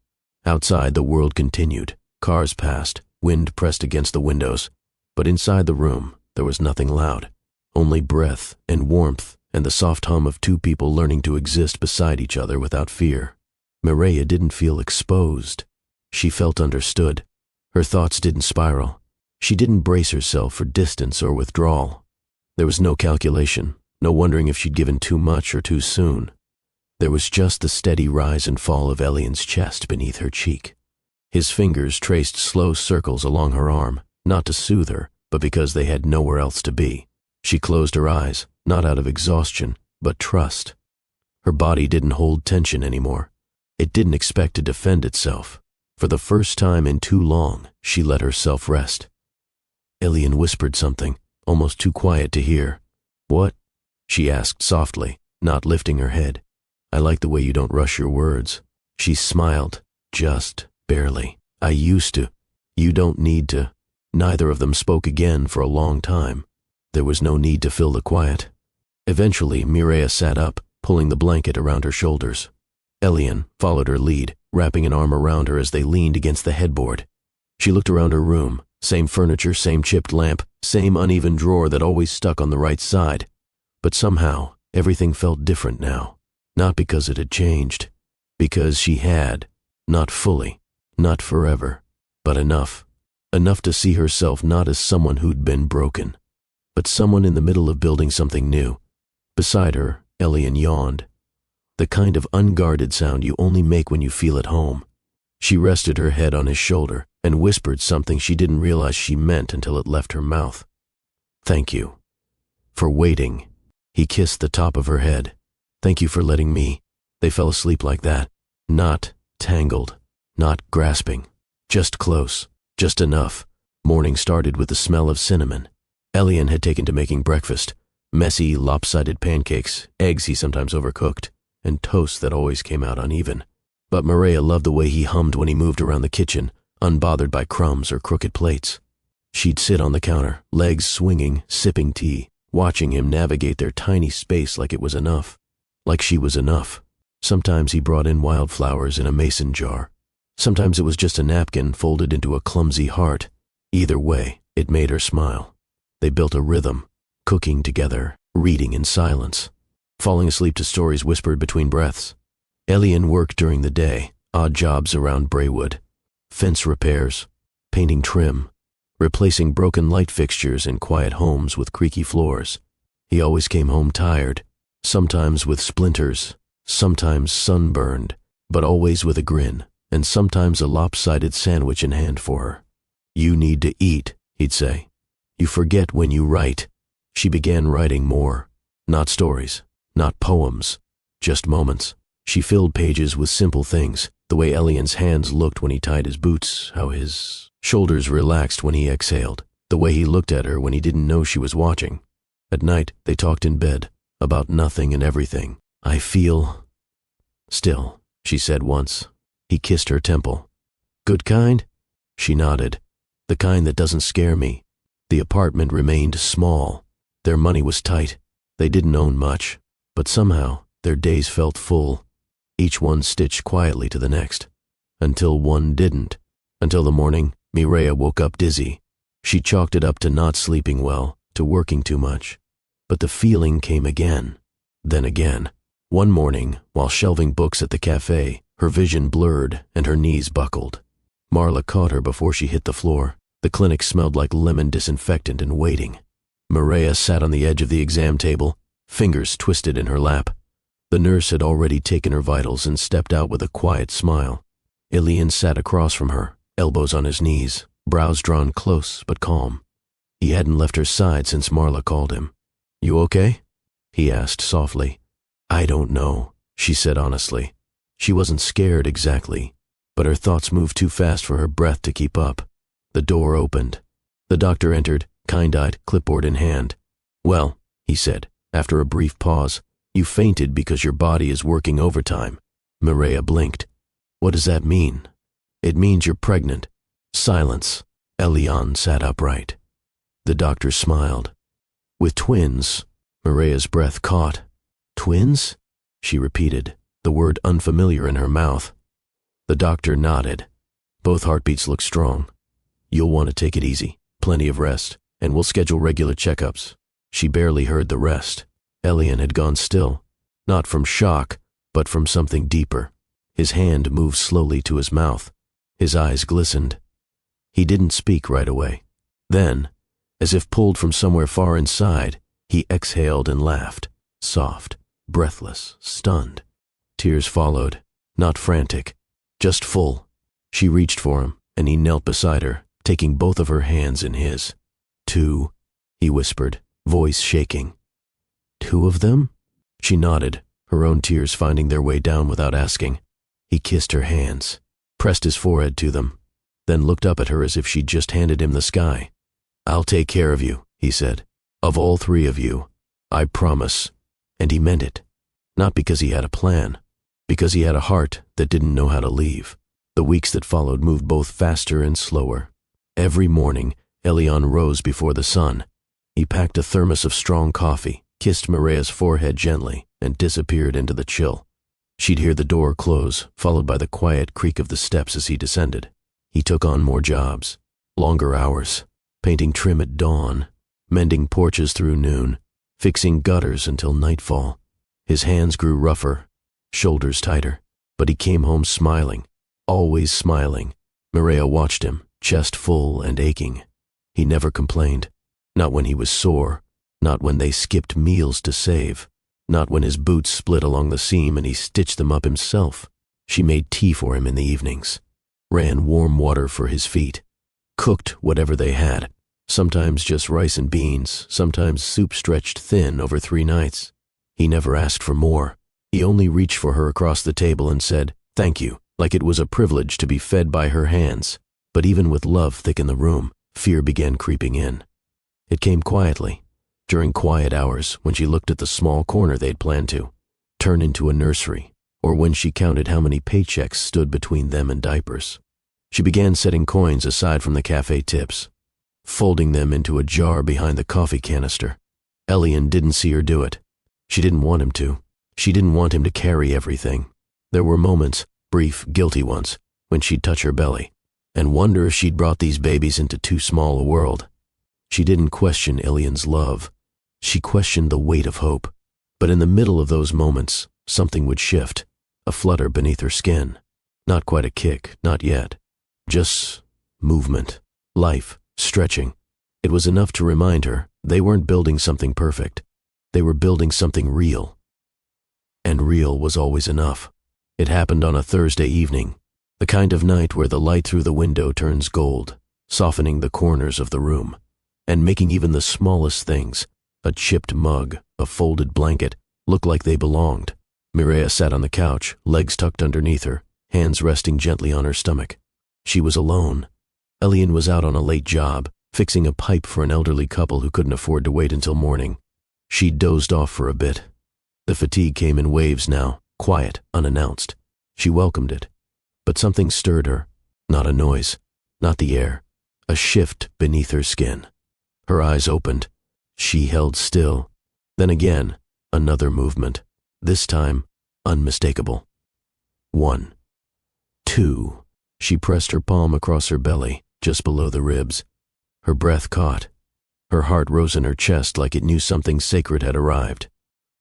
Outside, the world continued. Cars passed, wind pressed against the windows. But inside the room, there was nothing loud. Only breath and warmth and the soft hum of two people learning to exist beside each other without fear. Mireya didn't feel exposed. She felt understood. Her thoughts didn't spiral. She didn't brace herself for distance or withdrawal. There was no calculation, no wondering if she'd given too much or too soon. There was just the steady rise and fall of Elian's chest beneath her cheek. His fingers traced slow circles along her arm, not to soothe her, but because they had nowhere else to be. She closed her eyes, not out of exhaustion, but trust. Her body didn't hold tension anymore. It didn't expect to defend itself. For the first time in too long, she let herself rest. Elian whispered something, almost too quiet to hear. "What?" she asked softly, not lifting her head. "I like the way you don't rush your words." She smiled, just barely. "I used to. You don't need to." Neither of them spoke again for a long time. There was no need to fill the quiet. Eventually, Mireya sat up, pulling the blanket around her shoulders. Elian followed her lead, wrapping an arm around her as they leaned against the headboard. She looked around her room. Same furniture, same chipped lamp, same uneven drawer that always stuck on the right side. But somehow, everything felt different now. Not because it had changed. Because she had. Not fully. Not forever. But enough. Enough to see herself not as someone who'd been broken, but someone in the middle of building something new. Beside her, Elian yawned. The kind of unguarded sound you only make when you feel at home. She rested her head on his shoulder and whispered something she didn't realize she meant until it left her mouth. "Thank you. For waiting." He kissed the top of her head. "Thank you for letting me." They fell asleep like that. Not tangled. Not grasping. Just close. Just enough. Morning started with the smell of cinnamon. Elian had taken to making breakfast. Messy, lopsided pancakes, eggs he sometimes overcooked, and toast that always came out uneven. But Mireya loved the way he hummed when he moved around the kitchen, unbothered by crumbs or crooked plates. She'd sit on the counter, legs swinging, sipping tea, watching him navigate their tiny space like it was enough. Like she was enough. Sometimes he brought in wildflowers in a mason jar. Sometimes it was just a napkin folded into a clumsy heart. Either way, it made her smile. They built a rhythm, cooking together, reading in silence, falling asleep to stories whispered between breaths. Elian worked during the day, odd jobs around Braywood. Fence repairs, painting trim, replacing broken light fixtures in quiet homes with creaky floors. He always came home tired, sometimes with splinters, sometimes sunburned, but always with a grin, and sometimes a lopsided sandwich in hand for her. "You need to eat," he'd say. "You forget when you write." She began writing more. Not stories, not poems, just moments. She filled pages with simple things, the way Elian's hands looked when he tied his boots, how his shoulders relaxed when he exhaled, the way he looked at her when he didn't know she was watching. At night, they talked in bed, about nothing and everything. "I feel still," she said once. He kissed her temple. "Good kind?" She nodded. "The kind that doesn't scare me." The apartment remained small. Their money was tight. They didn't own much, but somehow their days felt full, each one stitched quietly to the next. Until one didn't. Until the morning, Mireya woke up dizzy. She chalked it up to not sleeping well, to working too much. But the feeling came again. Then again. One morning, while shelving books at the cafe, her vision blurred and her knees buckled. Marla caught her before she hit the floor. The clinic smelled like lemon disinfectant and waiting. Mireya sat on the edge of the exam table, fingers twisted in her lap. The nurse had already taken her vitals and stepped out with a quiet smile. Elian sat across from her, elbows on his knees, brows drawn close but calm. He hadn't left her side since Marla called him. "You okay?" he asked softly. "I don't know," she said honestly. She wasn't scared exactly, but her thoughts moved too fast for her breath to keep up. The door opened. The doctor entered, kind-eyed, clipboard in hand. "Well," he said, after a brief pause, "you fainted because your body is working overtime." Mireya blinked. "What does that mean?" "It means you're pregnant." Silence. Elian sat upright. The doctor smiled. "With twins." Mireya's breath caught. "Twins?" she repeated, the word unfamiliar in her mouth. The doctor nodded. "Both heartbeats look strong. You'll want to take it easy, plenty of rest, and we'll schedule regular checkups." She barely heard the rest. Elian had gone still, not from shock, but from something deeper. His hand moved slowly to his mouth. His eyes glistened. He didn't speak right away. Then, as if pulled from somewhere far inside, he exhaled and laughed, soft, breathless, stunned. Tears followed, not frantic, just full. She reached for him, and he knelt beside her, taking both of her hands in his. "Two," he whispered, voice shaking. "Two of them?" She nodded, her own tears finding their way down without asking. He kissed her hands, pressed his forehead to them, then looked up at her as if she'd just handed him the sky. "I'll take care of you," he said. "Of all three of you. I promise." And he meant it. Not because he had a plan, because he had a heart that didn't know how to leave. The weeks that followed moved both faster and slower. Every morning, Elian rose before the sun. He packed a thermos of strong coffee, kissed Mireya's forehead gently, and disappeared into the chill. She'd hear the door close, followed by the quiet creak of the steps as he descended. He took on more jobs, longer hours, painting trim at dawn, mending porches through noon, fixing gutters until nightfall. His hands grew rougher, shoulders tighter, but he came home smiling, always smiling. Mireya watched him, chest full and aching. He never complained, not when he was sore, not when they skipped meals to save, not when his boots split along the seam and he stitched them up himself. She made tea for him in the evenings, ran warm water for his feet, cooked whatever they had, sometimes just rice and beans, sometimes soup stretched thin over 3 nights. He never asked for more. He only reached for her across the table and said, "Thank you," like it was a privilege to be fed by her hands. But even with love thick in the room, fear began creeping in. It came quietly, during quiet hours when she looked at the small corner they'd planned to turn into a nursery, or when she counted how many paychecks stood between them and diapers. She began setting coins aside from the cafe tips, folding them into a jar behind the coffee canister. Elian didn't see her do it. She didn't want him to. She didn't want him to carry everything. There were moments, brief, guilty ones, when she'd touch her belly and wonder if she'd brought these babies into too small a world. She didn't question Elian's love. She questioned the weight of hope. But in the middle of those moments, something would shift, a flutter beneath her skin. Not quite a kick, not yet. Just movement, life, stretching. It was enough to remind her they weren't building something perfect. They were building something real. And real was always enough. It happened on a Thursday evening, the kind of night where the light through the window turns gold, softening the corners of the room, and making even the smallest things, a chipped mug, a folded blanket, look like they belonged. Mireya sat on the couch, legs tucked underneath her, hands resting gently on her stomach. She was alone. Elian was out on a late job, fixing a pipe for an elderly couple who couldn't afford to wait until morning. She dozed off for a bit. The fatigue came in waves now, quiet, unannounced. She welcomed it. But something stirred her. Not a noise, not the air. A shift beneath her skin. Her eyes opened. She held still. Then again, another movement. This time, unmistakable. 1. 2. She pressed her palm across her belly, just below the ribs. Her breath caught. Her heart rose in her chest like it knew something sacred had arrived.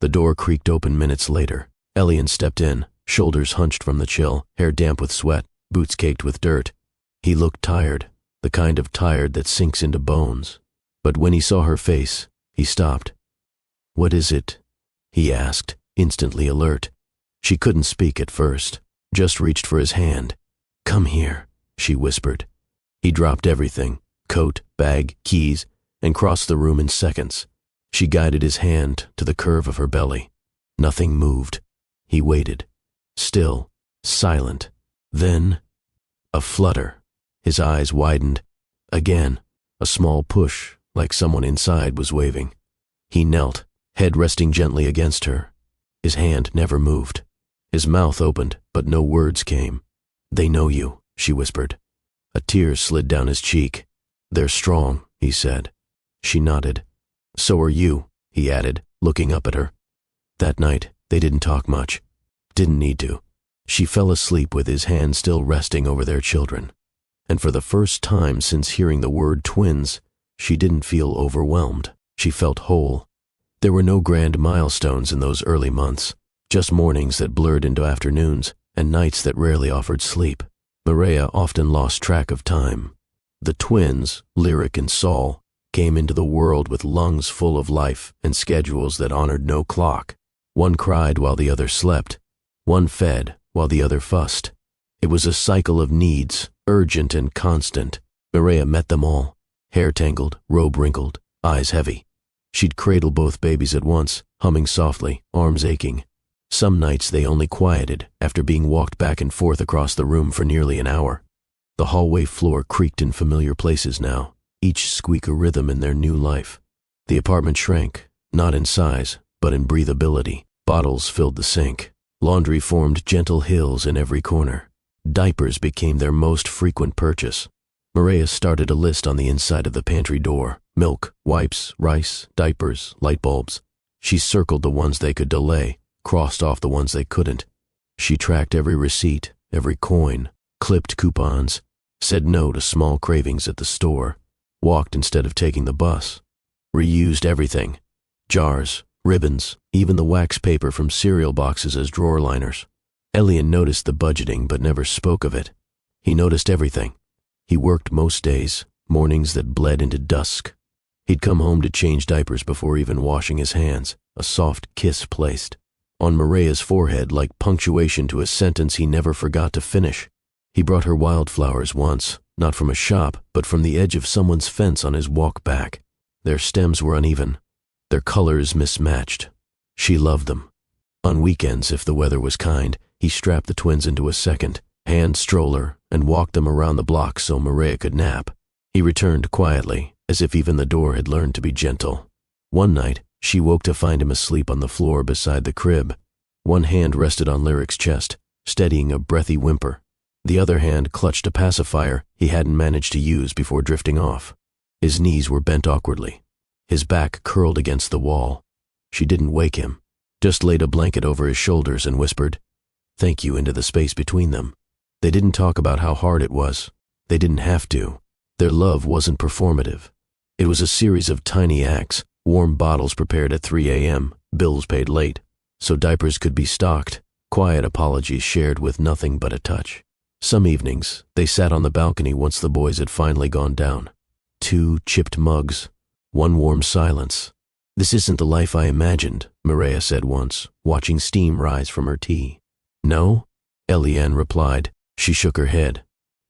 The door creaked open minutes later. Elian stepped in, shoulders hunched from the chill, hair damp with sweat, boots caked with dirt. He looked tired, the kind of tired that sinks into bones. But when he saw her face, he stopped. "What is it?" he asked, instantly alert. She couldn't speak at first, just reached for his hand. "Come here," she whispered. He dropped everything, coat, bag, keys, and crossed the room in seconds. She guided his hand to the curve of her belly. Nothing moved. He waited, still, silent. Then, a flutter. His eyes widened. Again, a small push, like someone inside was waving. He knelt, head resting gently against her. His hand never moved. His mouth opened, but no words came. "They know you," she whispered. A tear slid down his cheek. "They're strong," he said. She nodded. "So are you," he added, looking up at her. That night, they didn't talk much. Didn't need to. She fell asleep with his hand still resting over their children. And for the first time since hearing the word twins, she didn't feel overwhelmed. She felt whole. There were no grand milestones in those early months, just mornings that blurred into afternoons and nights that rarely offered sleep. Mireya often lost track of time. The twins, Lyric and Saul, came into the world with lungs full of life and schedules that honored no clock. One cried while the other slept. One fed while the other fussed. It was a cycle of needs, urgent and constant. Mireya met them all, hair tangled, robe wrinkled, eyes heavy. She'd cradle both babies at once, humming softly, arms aching. Some nights they only quieted after being walked back and forth across the room for nearly an hour. The hallway floor creaked in familiar places now, each squeak a rhythm in their new life. The apartment shrank, not in size, but in breathability. Bottles filled the sink. Laundry formed gentle hills in every corner. Diapers became their most frequent purchase. Mireya started a list on the inside of the pantry door. Milk, wipes, rice, diapers, light bulbs. She circled the ones they could delay, crossed off the ones they couldn't. She tracked every receipt, every coin, clipped coupons, said no to small cravings at the store, walked instead of taking the bus, reused everything, jars, ribbons, even the wax paper from cereal boxes as drawer liners. Elian noticed the budgeting but never spoke of it. He noticed everything. He worked most days, mornings that bled into dusk. He'd come home to change diapers before even washing his hands, a soft kiss placed on Mireya's forehead like punctuation to a sentence he never forgot to finish. He brought her wildflowers once, not from a shop, but from the edge of someone's fence on his walk back. Their stems were uneven, their colors mismatched. She loved them. On weekends, if the weather was kind, he strapped the twins into a second hand stroller and walked them around the block so Mireya could nap. He returned quietly, as if even the door had learned to be gentle. One night, she woke to find him asleep on the floor beside the crib. One hand rested on Lyric's chest, steadying a breathy whimper. The other hand clutched a pacifier he hadn't managed to use before drifting off. His knees were bent awkwardly. His back curled against the wall. She didn't wake him, just laid a blanket over his shoulders and whispered, "Thank you," into the space between them. They didn't talk about how hard it was. They didn't have to. Their love wasn't performative. It was a series of tiny acts, warm bottles prepared at 3 a.m., bills paid late, so diapers could be stocked, quiet apologies shared with nothing but a touch. Some evenings, they sat on the balcony once the boys had finally gone down. 2 chipped mugs, 1 warm silence. "This isn't the life I imagined," Mireya said once, watching steam rise from her tea. "No?" Eliane replied. She shook her head.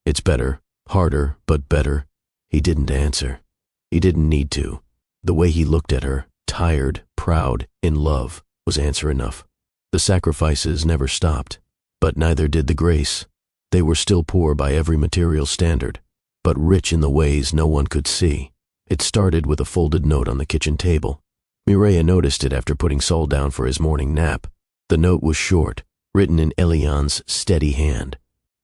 "It's better, harder, but better." He didn't answer. He didn't need to. The way he looked at her, tired, proud, in love, was answer enough. The sacrifices never stopped, but neither did the grace. They were still poor by every material standard, but rich in the ways no one could see. It started with a folded note on the kitchen table. Mireya noticed it after putting Saul down for his morning nap. The note was short, written in Eliane's steady hand.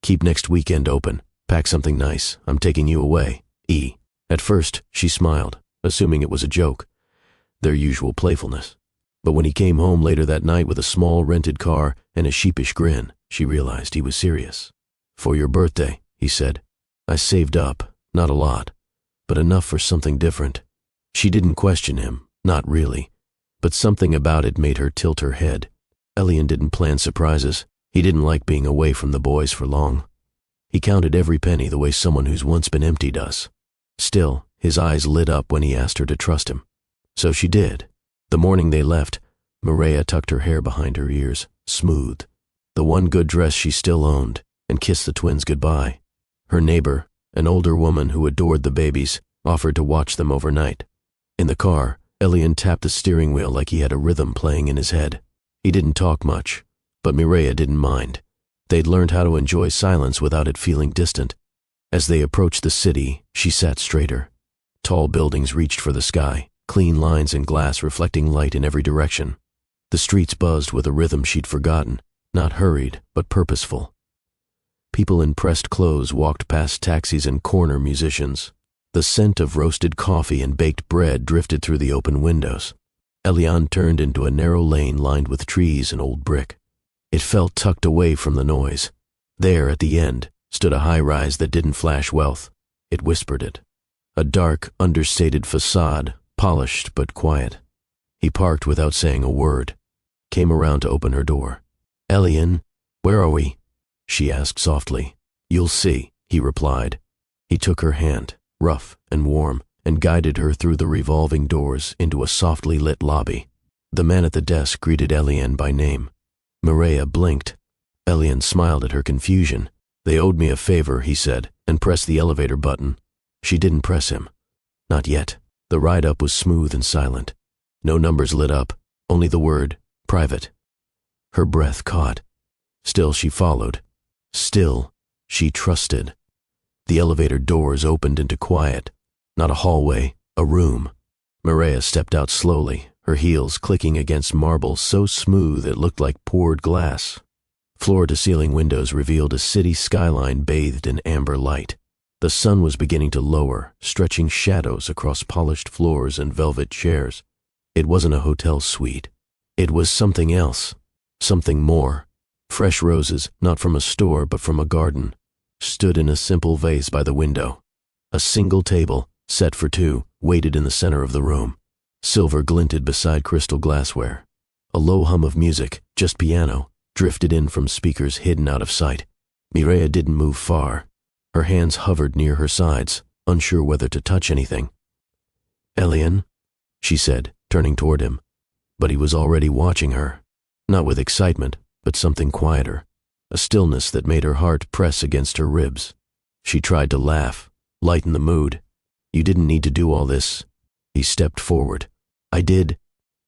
"Keep next weekend open. Pack something nice. I'm taking you away. E." At first, she smiled, assuming it was a joke, their usual playfulness. But when he came home later that night with a small rented car and a sheepish grin, she realized he was serious. "For your birthday," he said. "I saved up, not a lot, but enough for something different." She didn't question him, not really, but something about it made her tilt her head. Elian didn't plan surprises. He didn't like being away from the boys for long. He counted every penny the way someone who's once been empty does. Still, his eyes lit up when he asked her to trust him. So she did. The morning they left, Mireya tucked her hair behind her ears, smooth, the one good dress she still owned, and kissed the twins goodbye. Her neighbor, an older woman who adored the babies, offered to watch them overnight. In the car, Elian tapped the steering wheel like he had a rhythm playing in his head. He didn't talk much, but Mireya didn't mind. They'd learned how to enjoy silence without it feeling distant. As they approached the city, she sat straighter. Tall buildings reached for the sky, clean lines and glass reflecting light in every direction. The streets buzzed with a rhythm she'd forgotten, not hurried, but purposeful. People in pressed clothes walked past taxis and corner musicians. The scent of roasted coffee and baked bread drifted through the open windows. Elian turned into a narrow lane lined with trees and old brick. It felt tucked away from the noise. There, at the end, stood a high-rise that didn't flash wealth. It whispered it. A dark, understated facade, polished but quiet. He parked without saying a word. Came around to open her door. "Elian, where are we?" she asked softly. "You'll see," he replied. He took her hand, rough and warm, and guided her through the revolving doors into a softly lit lobby. The man at the desk greeted Elian by name. Mireya blinked. Elian smiled at her confusion. "They owed me a favor," he said, and pressed the elevator button. She didn't press him. Not yet. The ride up was smooth and silent. No numbers lit up, only the word, "private." Her breath caught. Still she followed. Still she trusted. The elevator doors opened into quiet. Not a hallway, a room. Mireya stepped out slowly, her heels clicking against marble so smooth it looked like poured glass. Floor-to-ceiling windows revealed a city skyline bathed in amber light. The sun was beginning to lower, stretching shadows across polished floors and velvet chairs. It wasn't a hotel suite. It was something else, something more. Fresh roses, not from a store but from a garden, stood in a simple vase by the window. A single table, set for two, waited in the center of the room. Silver glinted beside crystal glassware. A low hum of music, just piano, drifted in from speakers hidden out of sight. Mireya didn't move far. Her hands hovered near her sides, unsure whether to touch anything. "Elian," she said, turning toward him. But he was already watching her, not with excitement, but something quieter, a stillness that made her heart press against her ribs. She tried to laugh, lighten the mood. "You didn't need to do all this." He stepped forward. "I did."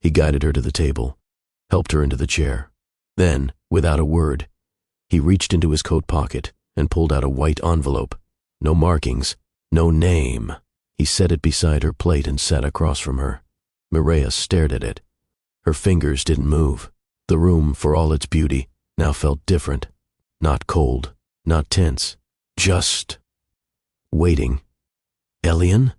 He guided her to the table, helped her into the chair. Then, without a word, he reached into his coat pocket and pulled out a white envelope. No markings, no name. He set it beside her plate and sat across from her. Mireya stared at it. Her fingers didn't move. The room, for all its beauty, now felt different. Not cold, not tense, just waiting. "Elian?"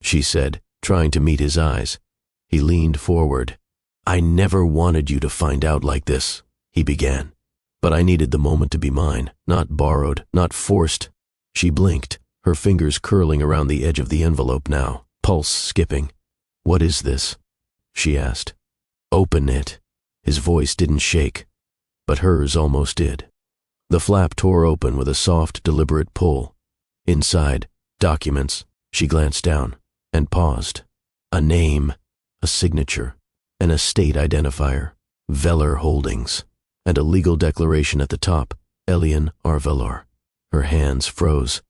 she said, trying to meet his eyes. He leaned forward. "I never wanted you to find out like this," he began. "But I needed the moment to be mine, not borrowed, not forced." She blinked, her fingers curling around the edge of the envelope now, pulse skipping. "What is this?" she asked. "Open it." His voice didn't shake, but hers almost did. The flap tore open with a soft, deliberate pull. Inside, documents. She glanced down and paused. A name, a signature, an estate identifier, Veller Holdings, and a legal declaration at the top, Elian R. Veller. Her hands froze.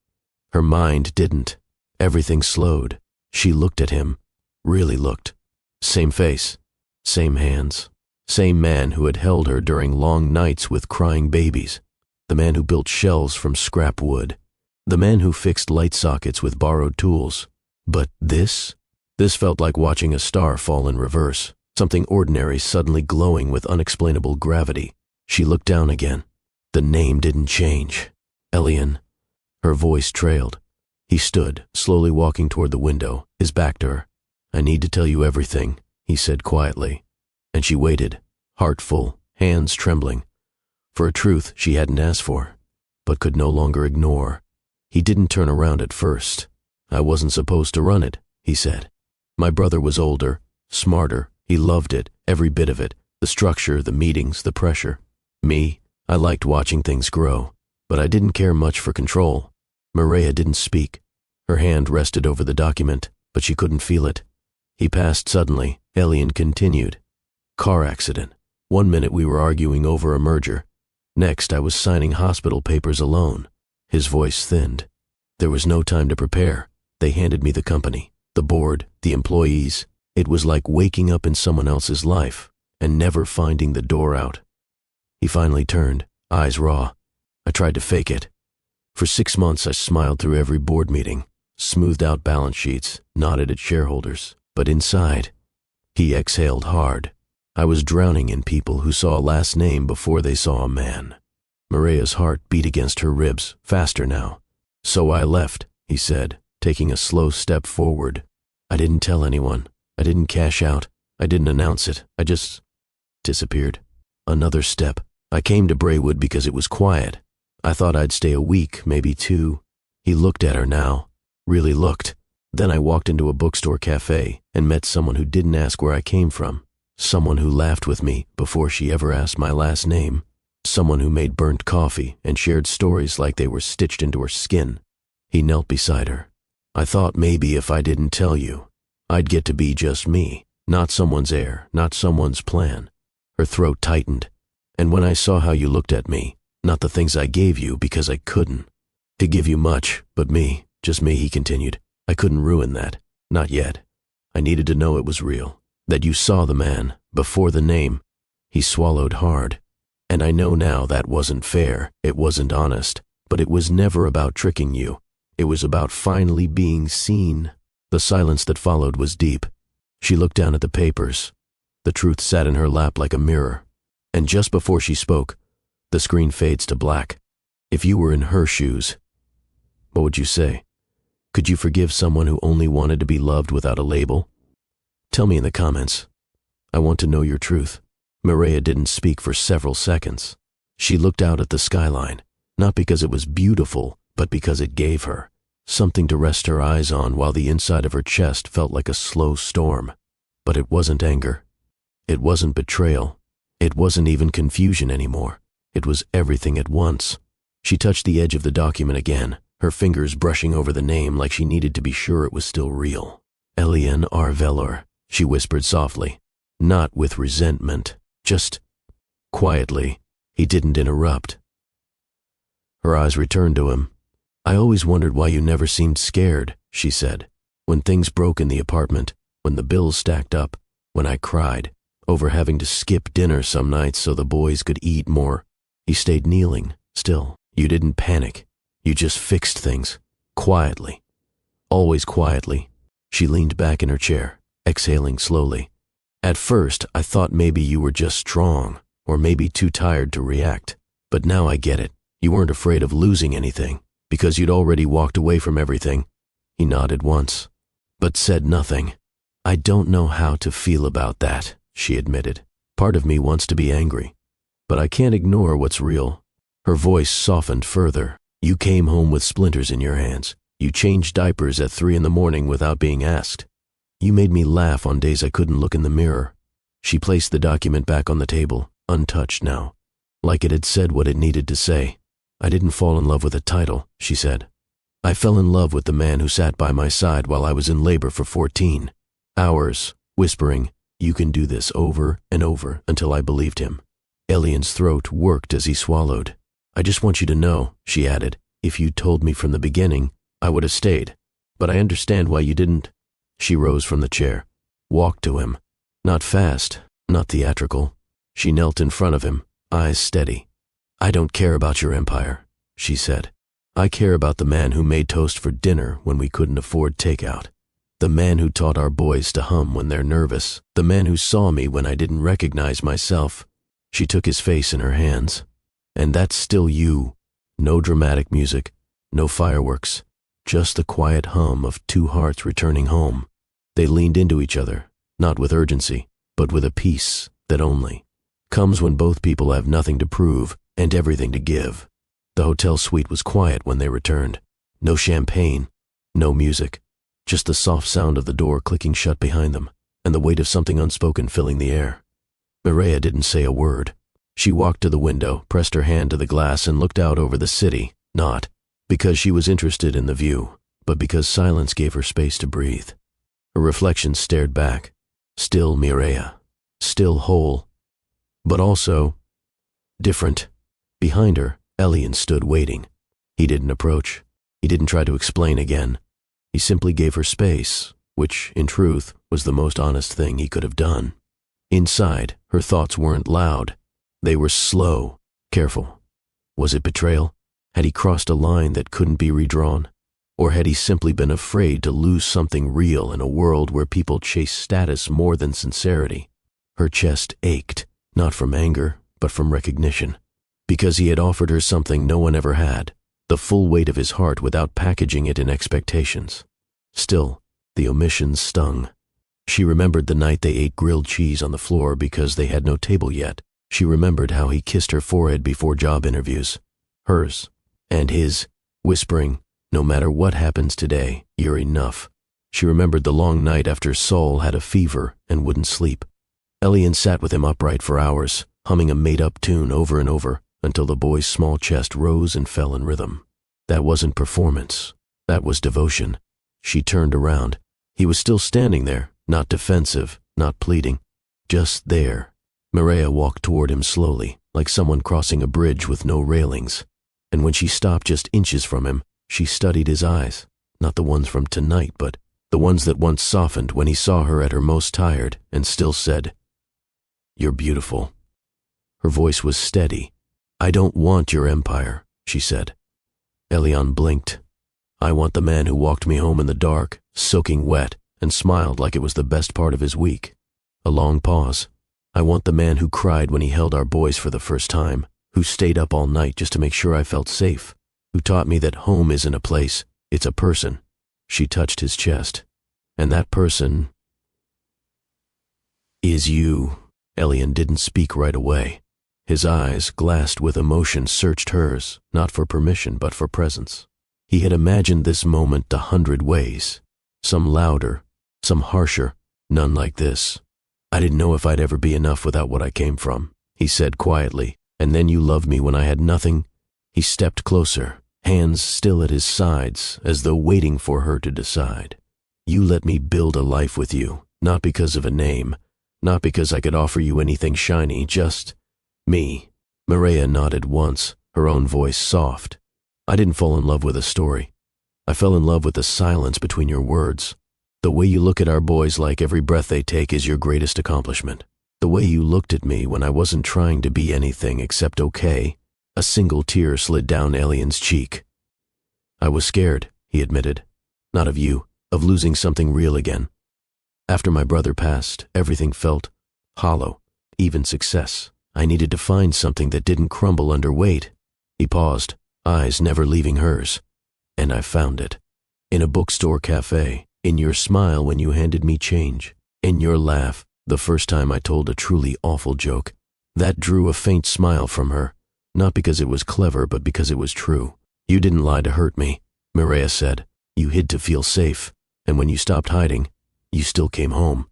Her mind didn't. Everything slowed. She looked at him, really looked. Same face, same hands, same man who had held her during long nights with crying babies, the man who built shelves from scrap wood, the man who fixed light sockets with borrowed tools. But this felt like watching a star fall in reverse, something ordinary suddenly glowing with unexplainable gravity. She looked down again. The name didn't change. "Elian." Her voice trailed. He stood, slowly walking toward the window, his back to her. "I need to tell you everything," he said quietly. And she waited, heart full, hands trembling, for a truth she hadn't asked for, but could no longer ignore. He didn't turn around at first. "I wasn't supposed to run it," he said. "My brother was older, smarter. He loved it, every bit of it, the structure, the meetings, the pressure. Me, I liked watching things grow, but I didn't care much for control." Mireya didn't speak. Her hand rested over the document, but she couldn't feel it. He passed suddenly. Elian continued. "Car accident. 1 minute we were arguing over a merger. Next I was signing hospital papers alone." His voice thinned. "There was no time to prepare. They handed me the company. The board, the employees. It was like waking up in someone else's life and never finding the door out. He finally turned, eyes raw. I tried to fake it. For 6 months I smiled through every board meeting, smoothed out balance sheets, nodded at shareholders. But inside, he exhaled hard. I was drowning in people who saw a last name before they saw a man. Maria's heart beat against her ribs, faster now. So I left, he said, taking a slow step forward. I didn't tell anyone. I didn't cash out. I didn't announce it. I just disappeared. Another step. I came to Braywood because it was quiet. I thought I'd stay a week, maybe 2. He looked at her now. Really looked. Then I walked into a bookstore cafe and met someone who didn't ask where I came from. Someone who laughed with me before she ever asked my last name. Someone who made burnt coffee and shared stories like they were stitched into her skin. He knelt beside her. I thought maybe if I didn't tell you, I'd get to be just me, not someone's heir, not someone's plan. Her throat tightened. And when I saw how you looked at me, not the things I gave you because I couldn't. To give you much, but me, just me, he continued. I couldn't ruin that. Not yet. I needed to know it was real. That you saw the man, before the name. He swallowed hard. And I know now that wasn't fair, it wasn't honest, but it was never about tricking you. It was about finally being seen. The silence that followed was deep. She looked down at the papers. The truth sat in her lap like a mirror. And just before she spoke, the screen fades to black. If you were in her shoes, what would you say? Could you forgive someone who only wanted to be loved without a label? Tell me in the comments. I want to know your truth. Maria didn't speak for several seconds. She looked out at the skyline, not because it was beautiful, but because it gave her something to rest her eyes on while the inside of her chest felt like a slow storm. But it wasn't anger. It wasn't betrayal. It wasn't even confusion anymore. It was everything at once. She touched the edge of the document again, her fingers brushing over the name like she needed to be sure it was still real. Elian R. Velor, she whispered softly, not with resentment, just quietly. He didn't interrupt. Her eyes returned to him. I always wondered why you never seemed scared, she said. When things broke in the apartment, when the bills stacked up, when I cried, over having to skip dinner some nights so the boys could eat more. He stayed kneeling, still. You didn't panic. You just fixed things. Quietly. Always quietly. She leaned back in her chair, exhaling slowly. At first, I thought maybe you were just strong, or maybe too tired to react. But now I get it. You weren't afraid of losing anything, because you'd already walked away from everything. He nodded once, but said nothing. I don't know how to feel about that, she admitted. Part of me wants to be angry, but I can't ignore what's real. Her voice softened further. You came home with splinters in your hands. You changed diapers at 3 a.m. without being asked. You made me laugh on days I couldn't look in the mirror. She placed the document back on the table, untouched now, like it had said what it needed to say. I didn't fall in love with a title, she said. I fell in love with the man who sat by my side while I was in labor for 14 hours, whispering, you can do this over and over until I believed him. Elian's throat worked as he swallowed. I just want you to know, she added, if you'd told me from the beginning, I would have stayed. But I understand why you didn't. She rose from the chair, walked to him. Not fast, not theatrical. She knelt in front of him, eyes steady. I don't care about your empire, she said. I care about the man who made toast for dinner when we couldn't afford takeout. The man who taught our boys to hum when they're nervous. The man who saw me when I didn't recognize myself. She took his face in her hands. And that's still you. No dramatic music, no fireworks, just the quiet hum of 2 hearts returning home. They leaned into each other, not with urgency, but with a peace that only comes when both people have nothing to prove and everything to give. The hotel suite was quiet when they returned. No champagne, no music, just the soft sound of the door clicking shut behind them and the weight of something unspoken filling the air. Mireya didn't say a word. She walked to the window, pressed her hand to the glass, and looked out over the city, not because she was interested in the view, but because silence gave her space to breathe. Her reflection stared back. Still Mireya, still whole, but also different. Behind her, Elian stood waiting. He didn't approach. He didn't try to explain again. He simply gave her space, which, in truth, was the most honest thing he could have done. Inside, her thoughts weren't loud. They were slow, careful. Was it betrayal? Had he crossed a line that couldn't be redrawn? Or had he simply been afraid to lose something real in a world where people chase status more than sincerity? Her chest ached, not from anger, but from recognition. Because he had offered her something no one ever had, the full weight of his heart without packaging it in expectations. Still, the omissions stung. She remembered the night they ate grilled cheese on the floor because they had no table yet. She remembered how he kissed her forehead before job interviews. Hers. And his, whispering, "No matter what happens today, you're enough." She remembered the long night after Saul had a fever and wouldn't sleep. Elian sat with him upright for hours, humming a made-up tune over and over until the boy's small chest rose and fell in rhythm. That wasn't performance. That was devotion. She turned around. He was still standing there, not defensive, not pleading. Just there. Mireia walked toward him slowly, like someone crossing a bridge with no railings. And when she stopped just inches from him, she studied his eyes, not the ones from tonight, but the ones that once softened when he saw her at her most tired and still said, "You're beautiful." Her voice was steady. "I don't want your empire," she said. Elian blinked. "I want the man who walked me home in the dark, soaking wet, and smiled like it was the best part of his week." A long pause. "I want the man who cried when he held our boys for the first time, who stayed up all night just to make sure I felt safe, who taught me that home isn't a place, it's a person." She touched his chest. "And that person is you." Elian didn't speak right away. His eyes, glassed with emotion, searched hers, not for permission but for presence. He had imagined this moment 100 ways. Some louder, some harsher, none like this. "I didn't know if I'd ever be enough without what I came from," he said quietly. "And then you loved me when I had nothing." He stepped closer, hands still at his sides, as though waiting for her to decide. "You let me build a life with you, not because of a name, not because I could offer you anything shiny, just me." Mireia nodded once, her own voice soft. "I didn't fall in love with a story. I fell in love with the silence between your words. The way you look at our boys like every breath they take is your greatest accomplishment. The way you looked at me when I wasn't trying to be anything except okay." A single tear slid down Elian's cheek. "I was scared," he admitted. "Not of you, of losing something real again. After my brother passed, everything felt hollow, even success. I needed to find something that didn't crumble under weight." He paused, eyes never leaving hers. "And I found it. In a bookstore cafe, in your smile when you handed me change, in your laugh the first time I told a truly awful joke. That drew a faint smile from her, not because it was clever but because it was true. You didn't lie to hurt me," Mireia said. "You hid to feel safe, and when you stopped hiding, you still came home."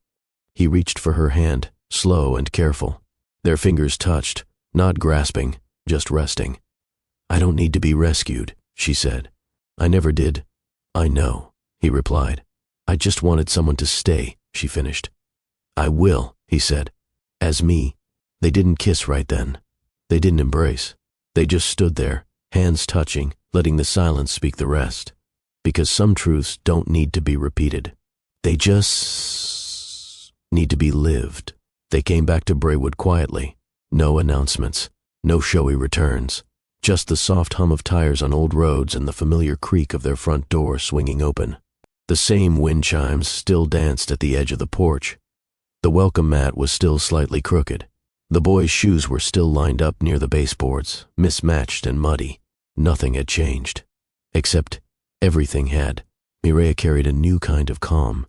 He reached for her hand, slow and careful. Their fingers touched, not grasping, just resting. "I don't need to be rescued," she said. "I never did." "I know," he replied. "I just wanted someone to stay," she finished. "I will," he said. "As me." They didn't kiss right then. They didn't embrace. They just stood there, hands touching, letting the silence speak the rest. Because some truths don't need to be repeated. They just need to be lived. They came back to Braywood quietly. No announcements, no showy returns. Just the soft hum of tires on old roads and the familiar creak of their front door swinging open. The same wind chimes still danced at the edge of the porch. The welcome mat was still slightly crooked. The boys' shoes were still lined up near the baseboards, mismatched and muddy. Nothing had changed. Except everything had. Mireia carried a new kind of calm.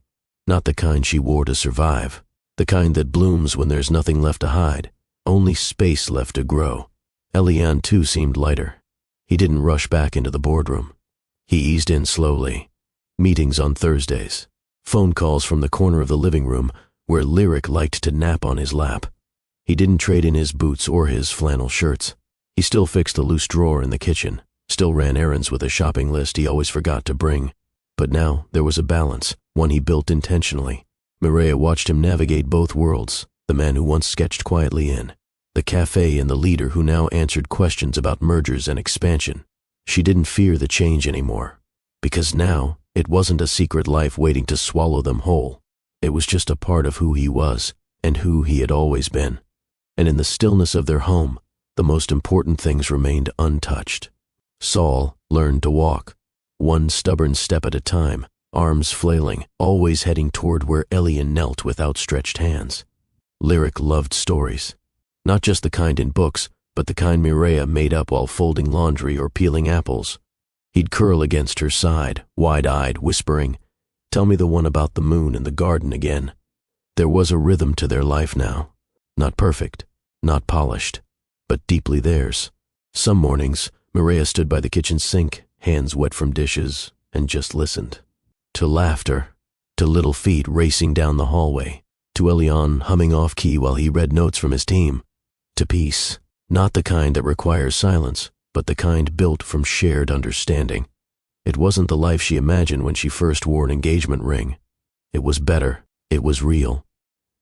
Not the kind she wore to survive. The kind that blooms when there's nothing left to hide. Only space left to grow. Elian too seemed lighter. He didn't rush back into the boardroom. He eased in slowly. Meetings on Thursdays. Phone calls from the corner of the living room where Lyric liked to nap on his lap. He didn't trade in his boots or his flannel shirts. He still fixed a loose drawer in the kitchen, still ran errands with a shopping list he always forgot to bring. But now there was a balance, one he built intentionally. Mireia watched him navigate both worlds, the man who once sketched quietly in, the cafe and the leader who now answered questions about mergers and expansion. She didn't fear the change anymore, because now It wasn't a secret life waiting to swallow them whole. It was just a part of who he was and who he had always been. And in the stillness of their home, the most important things remained untouched. Saul learned to walk, one stubborn step at a time, arms flailing, always heading toward where Elian knelt with outstretched hands. Lyric loved stories. Not just the kind in books, but the kind Mireia made up while folding laundry or peeling apples. He'd curl against her side, wide-eyed, whispering, "Tell me the one about the moon in the garden again." There was a rhythm to their life now. Not perfect, not polished, but deeply theirs. Some mornings, Mireia stood by the kitchen sink, hands wet from dishes, and just listened. To laughter, to little feet racing down the hallway, to Elian humming off-key while he read notes from his team, to peace, not the kind that requires silence, but the kind built from shared understanding. It wasn't the life she imagined when she first wore an engagement ring. It was better. It was real.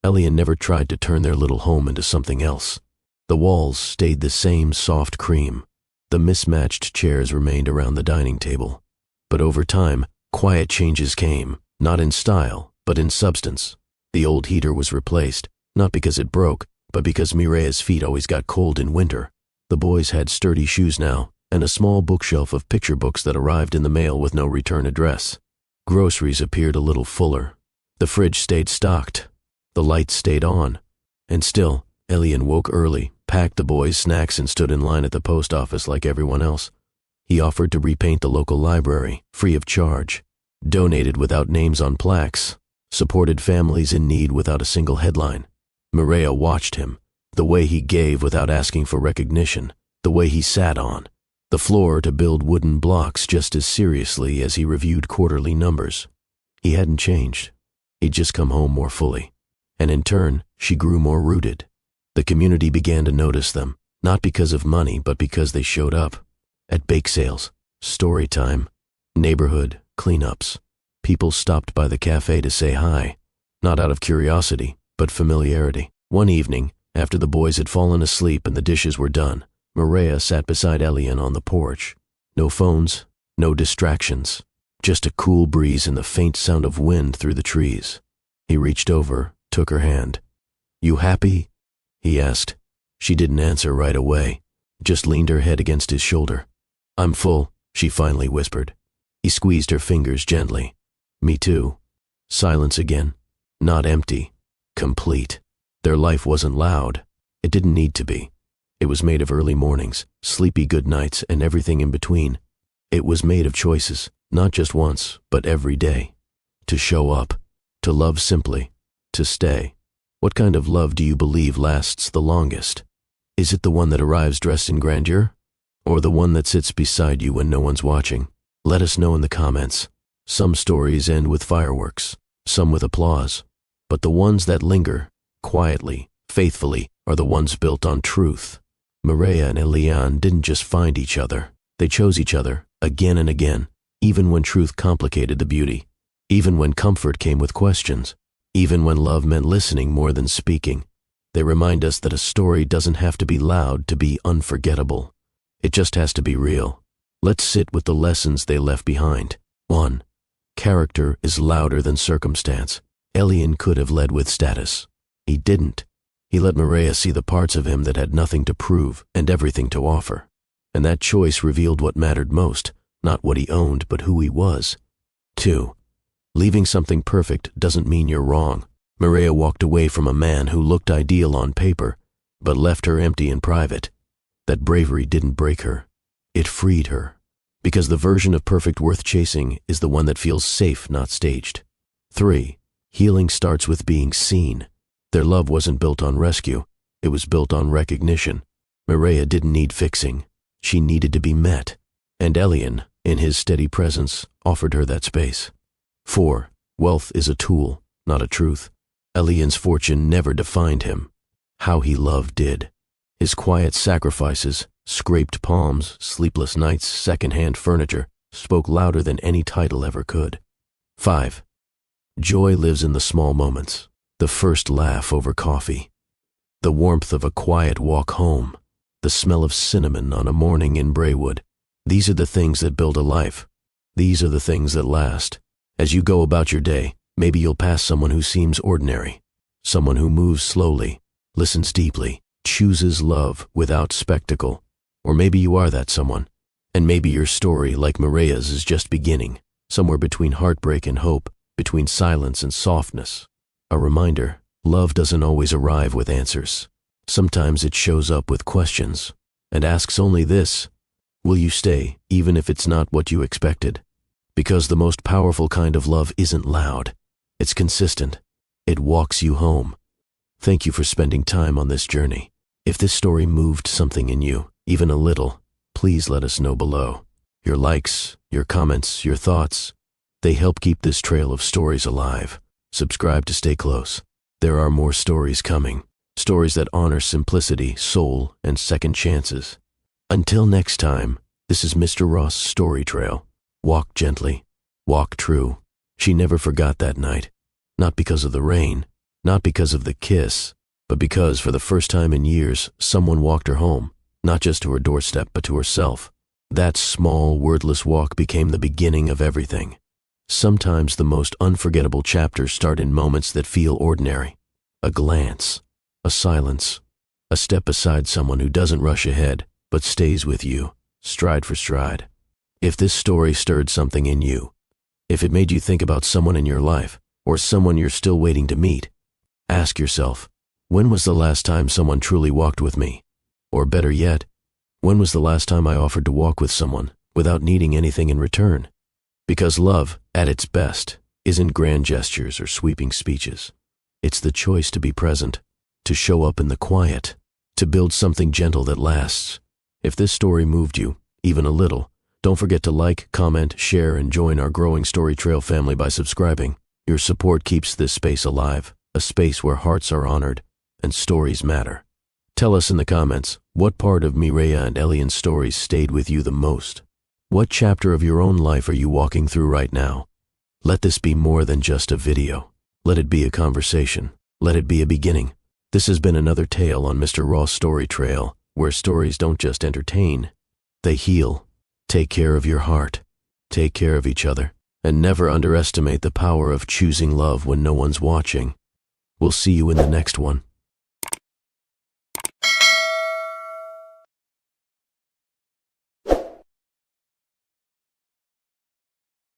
Elian never tried to turn their little home into something else. The walls stayed the same soft cream. The mismatched chairs remained around the dining table. But over time, quiet changes came, not in style, but in substance. The old heater was replaced, not because it broke, but because Mireia's feet always got cold in winter. The boys had sturdy shoes now, and a small bookshelf of picture books that arrived in the mail with no return address. Groceries appeared a little fuller. The fridge stayed stocked. The lights stayed on. And still, Elian woke early, packed the boys' snacks, and stood in line at the post office like everyone else. He offered to repaint the local library, free of charge, donated without names on plaques, supported families in need without a single headline. Mireia watched him, the way he gave without asking for recognition, the way he sat on the floor to build wooden blocks just as seriously as he reviewed quarterly numbers. He hadn't changed. He'd just come home more fully. And in turn, she grew more rooted. The community began to notice them, not because of money, but because they showed up. At bake sales, story time, neighborhood cleanups. People stopped by the cafe to say hi, not out of curiosity, but familiarity. One evening, after the boys had fallen asleep and the dishes were done, Mireia sat beside Elian on the porch. No phones, no distractions, just a cool breeze and the faint sound of wind through the trees. He reached over, took her hand. "You happy?" he asked. She didn't answer right away, just leaned her head against his shoulder. "I'm full," she finally whispered. He squeezed her fingers gently. "Me too." Silence again. Not empty. Complete. Their life wasn't loud. It didn't need to be. It was made of early mornings, sleepy good nights, and everything in between. It was made of choices, not just once, but every day. To show up. To love simply. To stay. What kind of love do you believe lasts the longest? Is it the one that arrives dressed in grandeur? Or the one that sits beside you when no one's watching? Let us know in the comments. Some stories end with fireworks, some with applause. But the ones that linger, quietly, faithfully, are the ones built on truth. Mireia and Elian didn't just find each other. They chose each other, again and again, even when truth complicated the beauty, even when comfort came with questions, even when love meant listening more than speaking. They remind us that a story doesn't have to be loud to be unforgettable. It just has to be real. Let's sit with the lessons they left behind. 1. Character is louder than circumstance. Elian could have led with status. He didn't. He let Mireia see the parts of him that had nothing to prove and everything to offer. And that choice revealed what mattered most, not what he owned, but who he was. 2. Leaving something perfect doesn't mean you're wrong. Mireia walked away from a man who looked ideal on paper, but left her empty in private. That bravery didn't break her. It freed her. Because the version of perfect worth chasing is the one that feels safe, not staged. 3. Healing starts with being seen. Their love wasn't built on rescue. It was built on recognition. Mireia didn't need fixing. She needed to be met. And Elian, in his steady presence, offered her that space. 4. Wealth is a tool, not a truth. Elian's fortune never defined him. How he loved did. His quiet sacrifices, scraped palms, sleepless nights, second-hand furniture, spoke louder than any title ever could. 5. Joy lives in the small moments. The first laugh over coffee. The warmth of a quiet walk home. The smell of cinnamon on a morning in Braywood. These are the things that build a life. These are the things that last. As you go about your day, maybe you'll pass someone who seems ordinary, someone who moves slowly, listens deeply, chooses love without spectacle. Or maybe you are that someone, and maybe your story, like Maria's, is just beginning, somewhere between heartbreak and hope, between silence and softness. A reminder, love doesn't always arrive with answers. Sometimes it shows up with questions, and asks only this: will you stay, even if it's not what you expected? Because the most powerful kind of love isn't loud. It's consistent. It walks you home. Thank you for spending time on this journey. If this story moved something in you, even a little, please let us know below. Your likes, your comments, your thoughts, they help keep this trail of stories alive. Subscribe to stay close. There are more stories coming. Stories that honor simplicity, soul, and second chances. Until next time, this is Mr. Ross' Story Trail. Walk gently. Walk true. She never forgot that night. Not because of the rain, not because of the kiss, but because for the first time in years, someone walked her home, not just to her doorstep, but to herself. That small, wordless walk became the beginning of everything. Sometimes the most unforgettable chapters start in moments that feel ordinary. A glance, a silence, a step beside someone who doesn't rush ahead, but stays with you, stride for stride. If this story stirred something in you, if it made you think about someone in your life, or someone you're still waiting to meet, ask yourself, when was the last time someone truly walked with me? Or better yet, when was the last time I offered to walk with someone without needing anything in return? Because love, at its best, isn't grand gestures or sweeping speeches. It's the choice to be present, to show up in the quiet, to build something gentle that lasts. If this story moved you, even a little, don't forget to like, comment, share, and join our growing Story Trail family by subscribing. Your support keeps this space alive, a space where hearts are honored and stories matter. Tell us in the comments, what part of Mireya and Elian's stories stayed with you the most? What chapter of your own life are you walking through right now? Let this be more than just a video. Let it be a conversation. Let it be a beginning. This has been another tale on Mr. Ross' Story Trail, where stories don't just entertain, they heal. Take care of your heart. Take care of each other. And never underestimate the power of choosing love when no one's watching. We'll see you in the next one.